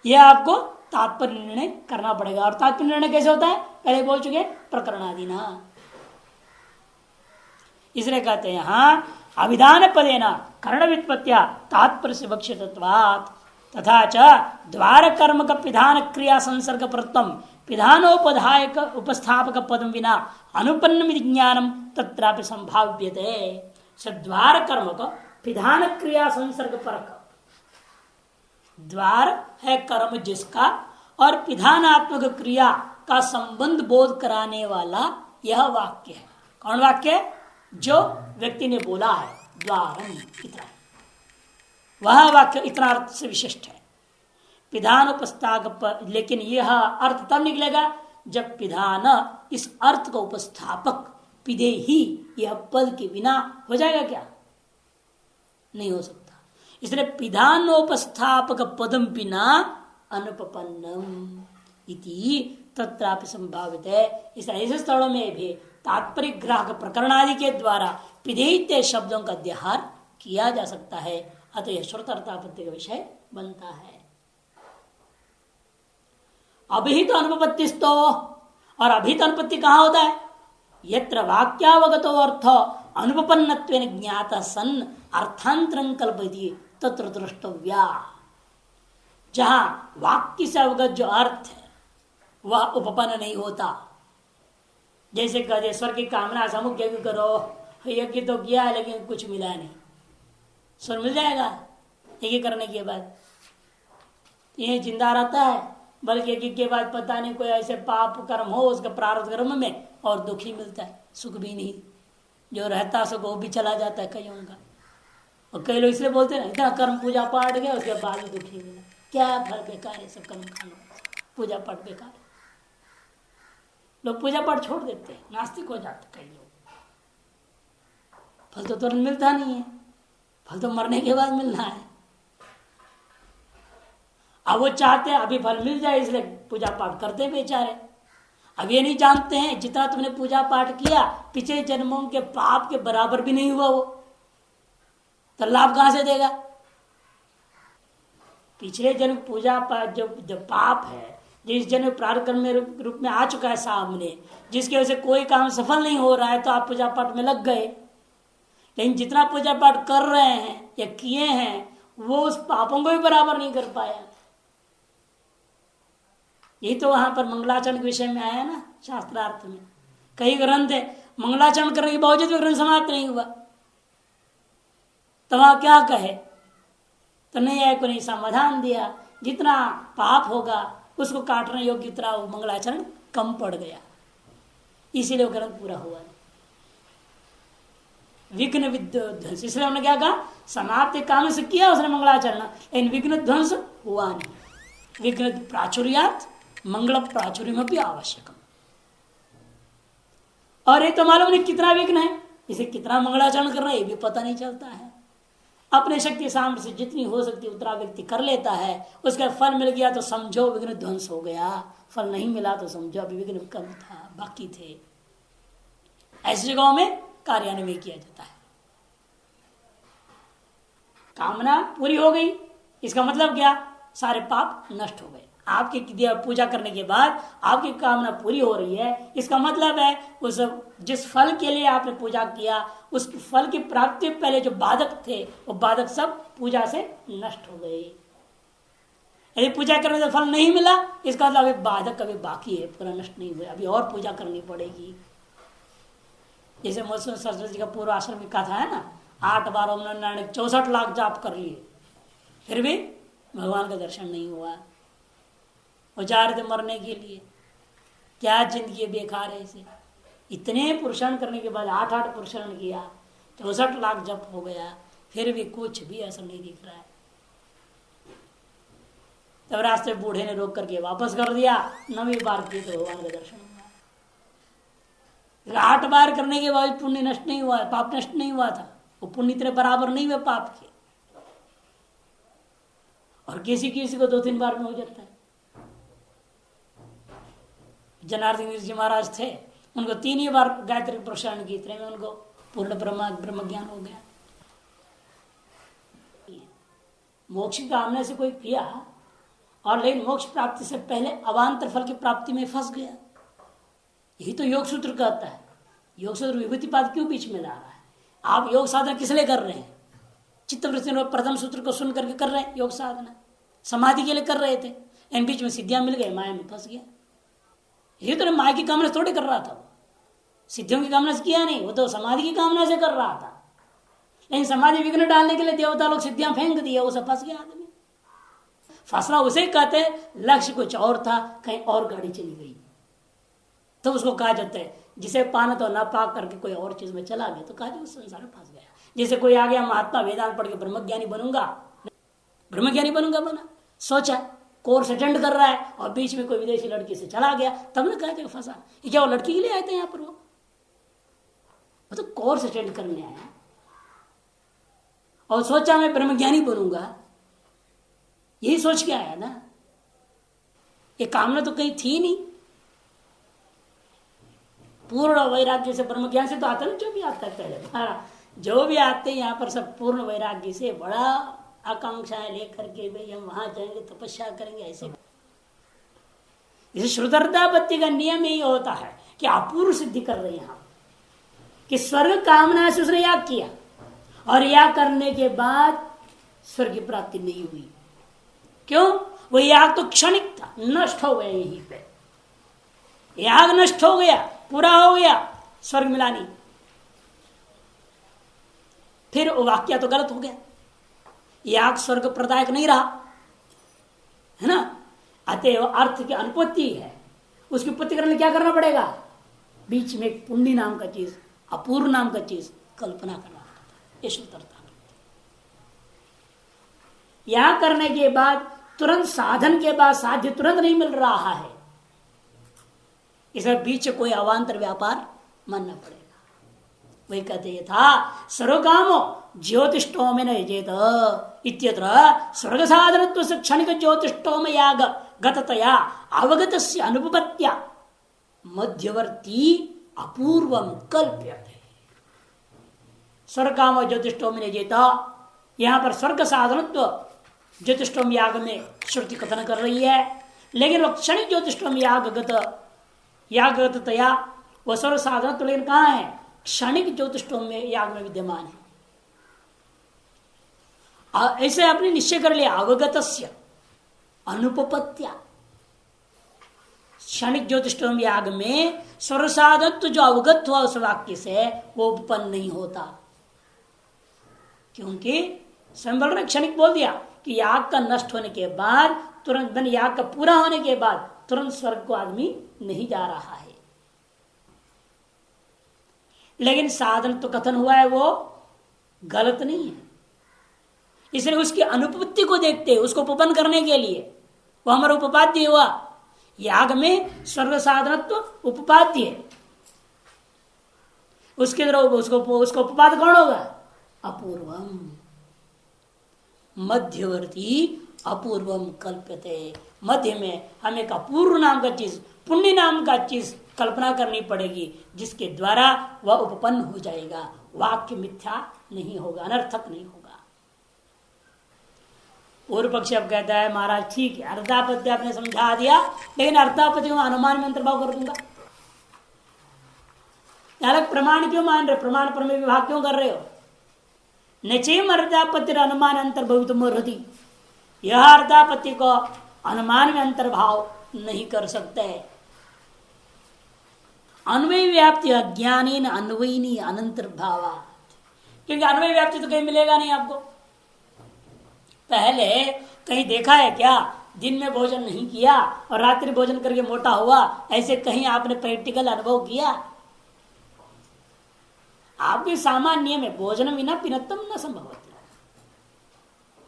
यह आपको तात्पर्य निर्णय करना पड़ेगा। और तात्पर्य निर्णय कैसे होता है? पहले बोल चुके प्रकरणादीना, इसलिए कहते हैं यहां अभिधान पदेना कर्ण व्युत्पत्त्या तात्पर्य से विवक्षितत्वात् तथा च द्वार कर्म का विधान क्रिया संसर्ग प्रत्यम विधानोपधायक उपस्थापक पदम बिना अनुपन्न ज्ञानम तत्रापि संभाव्यते। द्वार कर्म का विधान क्रिया संसर्ग परक, द्वार है कर्म जिसका और विधानात्मक क्रिया का संबंध बोध कराने वाला यह वाक्य है। कौन वाक्य? जो व्यक्ति ने बोला है द्वारम, इतना वह वाक्य इतना अर्थ से विशिष्ट है। विधान उपस्थापक, लेकिन यह अर्थ तब निकलेगा जब विधान इस अर्थ का उपस्थापक पिदे ही यह पद के बिना हो जाएगा क्या? नहीं हो सकता। इसलिए विधानोपस्थापक पदम बिना अनुपपन्नम इति तत्रापि संभावित है। इस ऐसे स्थलों में भी तात्पर्य ग्राहक प्रकरण आदि के द्वारा विधेयित शब्दों का अध्याहार किया जा सकता है, अतः श्रुतार्थापत्ति का विषय बनता है। अभिहित अनुपत्तिस्तो, और अभिहित अनुपत्ति कहां होता है? यत्र वाक्यावगतो अर्थ अनुपपन्नत्वेन ज्ञातः सन् अर्थांतरं कल्पयति तत्र द्रष्टव्या। जहां वाक्य से अवगत जो अर्थ है वह उपपन्न नहीं होता। जैसे कहते स्वर की कामना समुख यज्ञ करो, यज्ञ तो किया है लेकिन कुछ मिला नहीं, स्वर मिल जाएगा यज्ञ करने के बाद? यह जिंदा रहता है, बल्कि यज्ञ के बाद पता नहीं कोई ऐसे पाप कर्म हो उसका प्रारब्ध कर्म में और दुखी मिलता है, सुख भी नहीं। जो रहता सुख वो भी चला जाता है कईयों का। और कई लोग इसलिए बोलते हैं ना इतना कर्म पूजा पाठ गया उसके बाद भी दुखी मिला, क्या फल? बेकार है सब कर्म खाना, पूजा पाठ बेकार। लोग पूजा पाठ छोड़ देते हैं, नास्तिक हो जाते कई लोग। फल तो तुरंत मिलता नहीं है, फल तो मरने के बाद मिलना है। अब वो चाहते हैं अभी फल मिल जाए इसलिए पूजा पाठ करते हैं बेचारे। अब ये नहीं जानते हैं जितना तुमने पूजा पाठ किया पिछले जन्मों के पाप के बराबर भी नहीं हुआ, वो तो लाभ कहां से देगा? पिछले जन्म पूजा पाठ जो पाप है, जिस जन्म प्रारब्ध कर्म रूप में आ चुका है सामने, जिसकी वजह से कोई काम सफल नहीं हो रहा है, तो आप पूजा पाठ में लग गए। लेकिन जितना पूजा पाठ कर रहे हैं या किए हैं वो उस पापों को भी बराबर नहीं कर पाया। यही तो वहां पर मंगलाचरण के विषय में आया ना शास्त्रार्थ में। कई ग्रंथ है मंगलाचरण करने के बावजूद भी ग्रंथ समाप्त नहीं हुआ, तो वहां क्या कहे? तो नहीं को नहीं समाधान दिया, जितना पाप होगा उसको काटने योग्य उतना वो मंगलाचरण कम पड़ गया, इसीलिए वो ग्रंथ पूरा हुआ नहीं। विघ्न विध्वंस, इसलिए हमने क्या कहा? समाप्ति काम से किया उसने मंगलाचरण, लेकिन विघ्न ध्वंस हुआ नहीं। विघ्न प्राचुर्यात मंगल प्राचुर्य भी आवश्यक। और ये तो मालूम नहीं कितना विघ्न है, इसे कितना मंगलाचरण करना ये भी पता नहीं चलता है। अपने शक्ति सामर्थ्य से जितनी हो सकती उतना व्यक्ति कर लेता है, उसका फल मिल गया तो समझो विघ्न ध्वंस हो गया, फल नहीं मिला तो समझो अभी विघ्न कम था, बाकी थे। ऐसी जगहों में कार्यान्वय किया जाता है। कामना पूरी हो गई, इसका मतलब क्या? सारे पाप नष्ट हो गए। आपकी पूजा करने के बाद आपकी कामना पूरी हो रही है, इसका मतलब है उस जिस फल के लिए आपने पूजा किया उस फल की प्राप्ति पहले जो बाधक थे वो बाधक सब पूजा से नष्ट हो गए। यदि पूजा करने से फल नहीं मिला, इसका मतलब अभी बाधक अभी बाकी है, पूरा नष्ट नहीं हुआ, अभी और पूजा करनी पड़ेगी। जैसे मधुसूदन सरस्वती जी का पूर्व आश्रम की कथा है ना, 8 बार ओम नमः नारायण 64 लाख जाप कर लिए, फिर भी भगवान का दर्शन नहीं हुआ। वो जा रहे थे मरने के लिए, क्या जिंदगी बेकार है इसे। इतने पुरुषार्थ करने के बाद 8 पुरुषार्थ किया, 64 लाख जप हो गया, फिर भी कुछ भी असर नहीं दिख रहा है। तब रास्ते बूढ़े ने रोक करके वापस कर दिया, 9वीं बार की तो भगवान का दर्शन हुआ। 8 बार करने के बाद पुण्य नष्ट नहीं हुआ, पाप नष्ट नहीं हुआ था, वो पुण्य इतने बराबर नहीं हुए पाप के। और किसी किसी को 2-3 बार में हो जाता है। जनार्दन जी महाराज थे, उनको 3 ही बार गायत्री प्रसारण की, इतने में उनको पूर्ण ब्रह्म ज्ञान हो गया। मोक्ष की कामना से कोई किया और लेकिन मोक्ष प्राप्ति से पहले अवान्तर फल की प्राप्ति में फंस गया। यही तो योग सूत्र कहता है। योग सूत्र विभूतिपाद क्यों बीच में ला रहा है? आप योग साधना किस लिए कर रहे हैं? चित्तवृत्ति प्रथम सूत्र को सुन करके कर रहे हैं योग साधना, समाधि के लिए कर रहे थे, इन बीच में सिद्धियां मिल गए, माया में फंस गया। ये तो माया की कामना से थोड़ी कर रहा था, सिद्धियों की कामना से किया नहीं, वो तो समाधि की कामना से कर रहा था। लेकिन समाधि विघ्न डालने के लिए देवता लोग सिद्धियां फेंक दिया, उसे फंस गया आदमी। फंसना उसे कहते लक्ष्य कुछ और था, कहीं और गाड़ी चली गई तो उसको कहा जाता है। जिसे पाना तो ना पा करके कोई और चीज में चला गया तो कहा जाए उस संसार में फंस गया। जैसे कोई आ गया महात्मा वेदांत पढ़ के ब्रह्मज्ञानी बनूंगा बना, सोचा कोर्स अटेंड कर रहा है और बीच में कोई विदेशी लड़की से चला गया, तब ना कहा जाए फंसा। ये क्या वो लड़की के लिए आए थे यहाँ पर? वो तो कोर्स अटेंड करने आया और सोचा मैं ब्रह्मज्ञानी बनूंगा, यही सोच के आया ना। ये कामना तो कहीं थी नहीं। पूर्ण वैराग्य से ब्रह्म ज्ञान से तो आता है, जो भी आता है पहले जो भी आते हैं यहाँ पर सब पूर्ण वैराग्य से, बड़ा आकांक्षाएं लेकर के भाई हम वहां जाएंगे, तपस्या करेंगे, ऐसे। इसे श्रुतर्तापत्ति का नियम यही होता है कि अपूर्व सिद्धि कर रहे हैं आप, कि स्वर्ग कामना से उसने याग किया और याग करने के बाद स्वर्ग की प्राप्ति नहीं हुई। क्यों? वो याग तो क्षणिक था, नष्ट हो गया। यहीं पे याग नष्ट हो गया, पूरा हो गया, स्वर्ग मिला नहीं। फिर वो वाक्य तो गलत हो गया, याग स्वर्ग प्रदायक नहीं रहा, है ना। अतएव अर्थ की अनुपत्ति है, उसकी उत्पत्ति करने क्या करना पड़ेगा? बीच में एक पुण्य नाम का चीज, अपूर्व नाम का चीज कल्पना करना पड़ता है। ये शुद्धता यहां करने के बाद तुरंत साधन के बाद साध्य तुरंत नहीं मिल रहा है, इसे बीच कोई अवान्तर व्यापार मानना पड़ेगा। वही कहते ये था सर्वकामो ज्योतिष्टोम न यजेत इत्यत्र स्वर्ग साधनत्व से क्षणिक ज्योतिष्टोम याग गततया अवगत अनुपत्या मध्यवर्ती अपूर्वम कल्प्यते। स्वर्ग कामो ज्योतिष्टोम न यजेत, यहां पर स्वर्ग साधनत्व ज्योतिष्टोम याग में श्रुति कथन कर रही है, लेकिन वह क्षणिक ज्योतिष्टोम यागतया वह सर्व साधन तो लेकिन कहां है? क्षणिक ज्योतिष्टोम में याग में विद्यमान है। ऐसे आपने निश्चय कर लिया अवगतस्य अनुपपत्या। क्षणिक ज्योतिष्ठोम याग में सर्वसाधत्व जो अवगत हुआ उस वाक्य से वो उपपन्न नहीं होता, क्योंकि स्वयं बोल रहे क्षणिक बोल दिया कि याग का नष्ट होने के बाद तुरंत बन याग का पूरा होने के बाद तुरंत स्वर्ग को आदमी नहीं जा रहा है। लेकिन साधन तो कथन हुआ है वो गलत नहीं है, इसलिए उसकी अनुपत्ति को देखते हैं, उसको उपपन्न करने के लिए वो हमारा उपपाद्य हुआ। याग में स्वर्ग साधनत्व उपपाद्य है, उसके द्वारा उसको उपपाद कौन होगा? अपूर्वम, मध्यवर्ती अपूर्वम कल्प्यते। मध्य में हमें एक अपूर्व नाम का चीज, पुण्य नाम का चीज कल्पना करनी पड़ेगी, जिसके द्वारा वह उपपन्न हो जाएगा, वाक्य मिथ्या नहीं होगा, अनर्थक नहीं होगा। पूर्व पक्ष अब कहता है महाराज ठीक है, अर्थापत्ति आपने समझा दिया, लेकिन अर्थापत्ति को अनुमान में अंतर्भाव कर दूंगा। अलग प्रमाण क्यों मान रहे, प्रमाण पर में विभाग क्यों कर रहे हो? नचेम अर्थापत्ति अनुमान अंतर्भवितुम अर्हति, यह अर्थापत्ति को अनुमान में अंतर्भाव नहीं कर सकते। अन्वय व्याप्ति अज्ञानी अन्वयनी अनंतर्भाव, क्योंकि अन्वय व्याप्ति तो कहीं मिलेगा नहीं आपको। पहले कहीं देखा है क्या दिन में भोजन नहीं किया और रात्रि भोजन करके मोटा हुआ, ऐसे कहीं आपने प्रैक्टिकल अनुभव किया? आपके सामान्य में भोजन बिना पिनत्तम न संभव,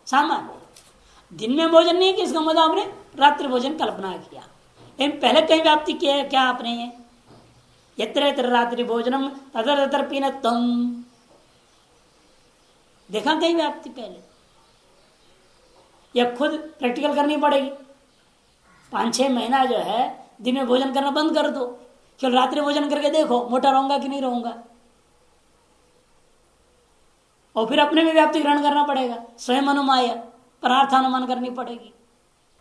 सामान्य दिन में भोजन नहीं किया, इसका मतलब आपने रात्रि भोजन कल्पना किया। लेकिन पहले कहीं व्याप्ति किया क्या आपने? यत्र यत्र रात्रि भोजनम तत्र तत्र पिनत्तम, देखा कहीं व्याप्ति पहले? या खुद प्रैक्टिकल करनी पड़ेगी। 5-6 महीना जो है दिन में भोजन करना बंद कर दो, केवल रात्रि भोजन करके देखो मोटा रहूंगा कि नहीं रहूंगा, और फिर अपने में व्याप्ति ग्रहण करना पड़ेगा, स्वयं अनुमाय परार्थानुमान करनी पड़ेगी।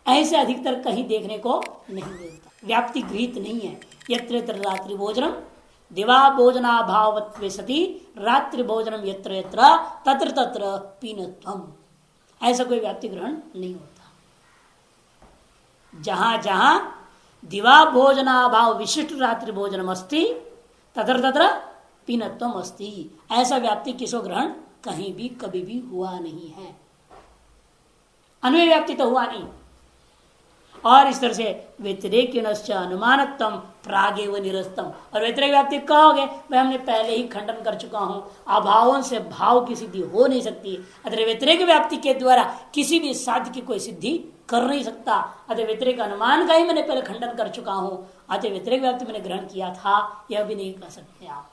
ऐसे अधिकतर कहीं देखने को नहीं मिलता, व्याप्ति गृहीत नहीं है। यत्र यत्र रात्रि भोजनम दिवा भोजनाभावत्वे सति रात्रि भोजनम यत्र यत्र तत्र तत्र पीनत्वम, ऐसा कोई व्याप्ति ग्रहण नहीं होता। जहां जहां दिवा भोजनाभाव विशिष्ट रात्रि भोजनम अस्ति तत्र तत्र पीनत्वम अस्ति, ऐसा व्याप्ति किसो ग्रहण कहीं भी कभी भी हुआ नहीं है, अन्वय व्याप्ति तो हुआ नहीं। और इस तरह से व्यतिरेकिणश्च अनुमानत्वम प्रागेव निरस्तम, और व्यतिरेक व्याप्ति कहोगे मैं हमने पहले ही खंडन कर चुका हूं, अभावों से भाव की सिद्धि हो नहीं सकती, अतः व्यतिरेक व्याप्ति के द्वारा किसी भी साध्य की कोई सिद्धि कर नहीं सकता, अतः व्यतिरेक अनुमान का ही मैंने पहले खंडन कर चुका हूं, अतः व्यतिरेक व्याप्ति मैंने ग्रहण किया था, यह भी नहीं कर सकते आप।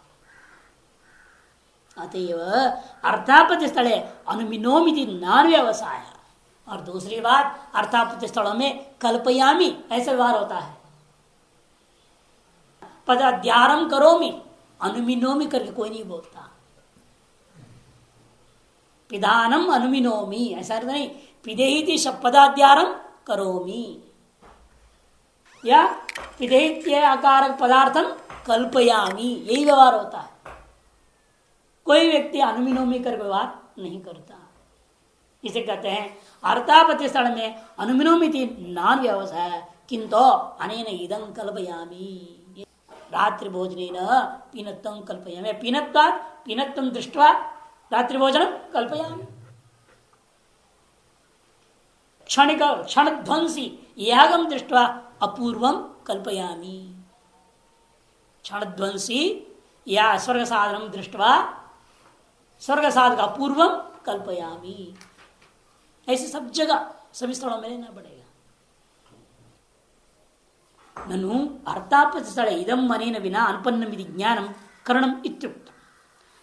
अतएव अर्थापत्ति स्थले अनुमिनोमिति नान व्यवसाय, और दूसरी बात अर्थापत्ति स्थलों में कल्पयामी ऐसा व्यवहार होता है, पदाध्यारम करोमि अनुमिनोमि करके कोई नहीं बोलता, पिधानम अनुमिनोमि ऐसा अर्थ नहीं, पिदेहिति पदाध्यारम करोमि या पिदेहित्य आकारक पदार्थम कल्पयामी, यही व्यवहार होता है। कोई व्यक्ति अनुमिनोमि कर व्यवहार नहीं करता, इसे कहते हैं अर्थापत्ति स्थल में अनुमिनोमिति नान व्यवसाय किंतु अनेन इदं कल्पयामि, रात्रि भोजनेन पीनत्वं कल्पयामि, पीनत्वात् पीनत्वं दृष्ट्वा रात्रि भोजनं कल्पयामि, क्षणिक क्षणध्वंसी यागम दृष्ट्वा अपूर्वम कल्पयामि, क्षणध्वंसी या स्वर्ग साधनम दृष्ट्वा स्वर्ग साधक अपूर्वम कल्पयामि, ऐसे सब जगह सभी स्थलों में लेना पड़ेगा। ननु अर्थापत्ति स्थले इदम अनेन विना अनुपन्नमिति ज्ञानम करणम इत्युक्तम,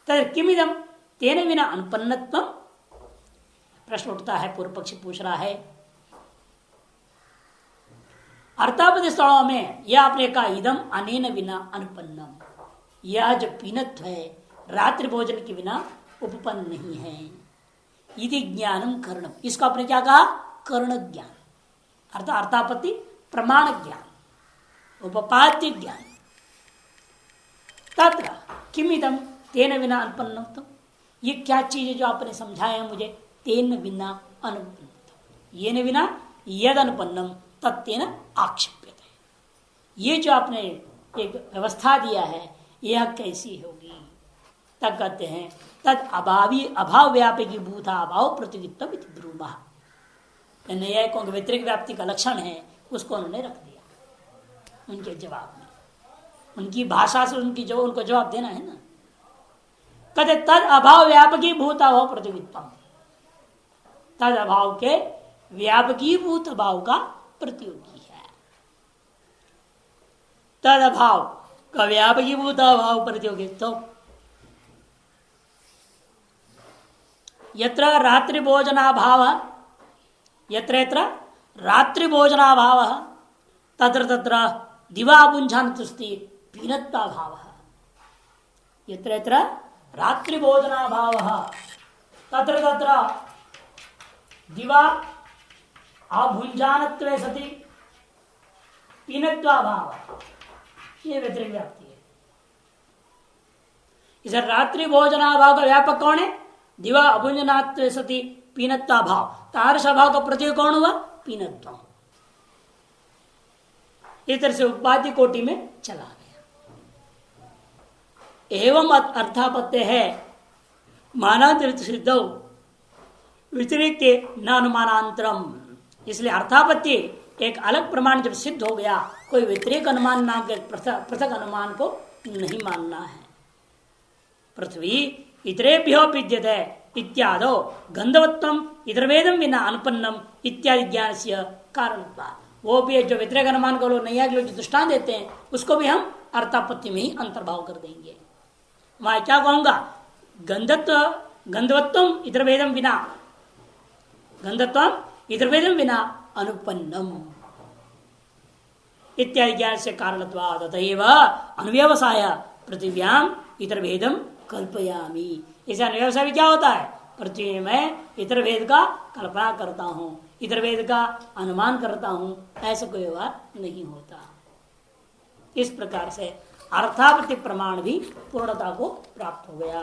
तद किमिदम तेन विना अनुपन्नत्वम, प्रश्न उठता है, पूर्व पक्षी पूछ रहा है। अर्थापत्ति स्थलों में यह आपने कहा इदम अनेन विना अनुपन्नम, यह जो पीनत्व है रात्रि भोजन के बिना उपपन्न नहीं है, यदि ज्ञानम करणम, इसको आपने क्या कहा? कर्ण ज्ञान, अर्थात अर्थापत्ति प्रमाण ज्ञान, उपपाद्य ज्ञान। तत्र किमिदम तेन विना अनुपन्नम, ये क्या चीज है जो आपने समझाया मुझे, तेन बिना अनुपन्न, ये न बिना यद अनुपन्नम तत्तेन आक्षेप्यते। ये जो आपने एक व्यवस्था दिया है यह कैसी होगी? तब कहते हैं तद अभावी अभाव व्यापकी भूता अभाव प्रतिवित्तम ब्रूमा। न्यायिकों के व्यतिरिक्त व्याप्ति का लक्षण है, उसको उन्होंने रख दिया उनके जवाब में। उनकी भाषा से उनको जवाब देना है ना। कहते तद अभाव व्यापकी भूत अभाव प्रतिवित्तम, तद अभाव के व्यापकी भूत अभाव का प्रतियोगी है। तद अभाव का व्यापकी भूत अभाव प्रतियोगी तो यत्र रात्रि भोजनाभाव, यत्र यत्र रात्रि भोजनाभाव तत्र तत्र दिवा पुंजानुस्ति पीनत्वाभाव। यत्र यत्र रात्रि भोजनाभाव तत्र तत्र दिवा अभुंजानत्वे सति पीनत्वाभाव, ये व्यतिरिक्त व्याप्ति है। इसे रात्रि भोजनाभाव का व्यापक कौन है? दिवा अभुंजनात्वे सति पीनत्वाभाव। तारस भाव का प्रतीक कौन हुआ? पीनत्व। इस तरह से उपाधि कोटि में चला गया। एवं अर्थापत्य है मानांतरित सिद्ध व्यतिरिक्त न अनुमानांतरम। इसलिए अर्थापत्ति एक अलग प्रमाण जब सिद्ध हो गया, कोई व्यतिरिक अनुमान नाम के पृथक अनुमान को नहीं मानना है। पृथ्वी इतरेभ्यो विद्यते इत्यादो गंधवत्वम इतरवेदम विना अनुपन्नम इत्यादि ज्ञान से कारणत्वात्। वो भी जो व्यतिरेक अनुमान को लोग नैयायिक लोग जो दृष्टांत देते हैं उसको भी हम अर्थापत्ति में ही अंतर्भाव कर देंगे। वहां क्या कहूंगा? गंधवत्वम इतरवेदम विना, गंधत्वम इतरवेदम विना अनुपन्नम इत्यादि ज्ञान से कारणत्वात् अतएव अनुव्यवसाय पृथिव्याम इतर भेदम कल्पयामी। ऐसा अनुव्यवसाय भी क्या होता है? पृथ्वी में इतर भेद का कल्पना करता हूं, इतर भेद का अनुमान करता हूं, ऐसा कोई व्यवहार नहीं होता। इस प्रकार से अर्थापत्ति प्रमाण भी पूर्णता को प्राप्त हो गया।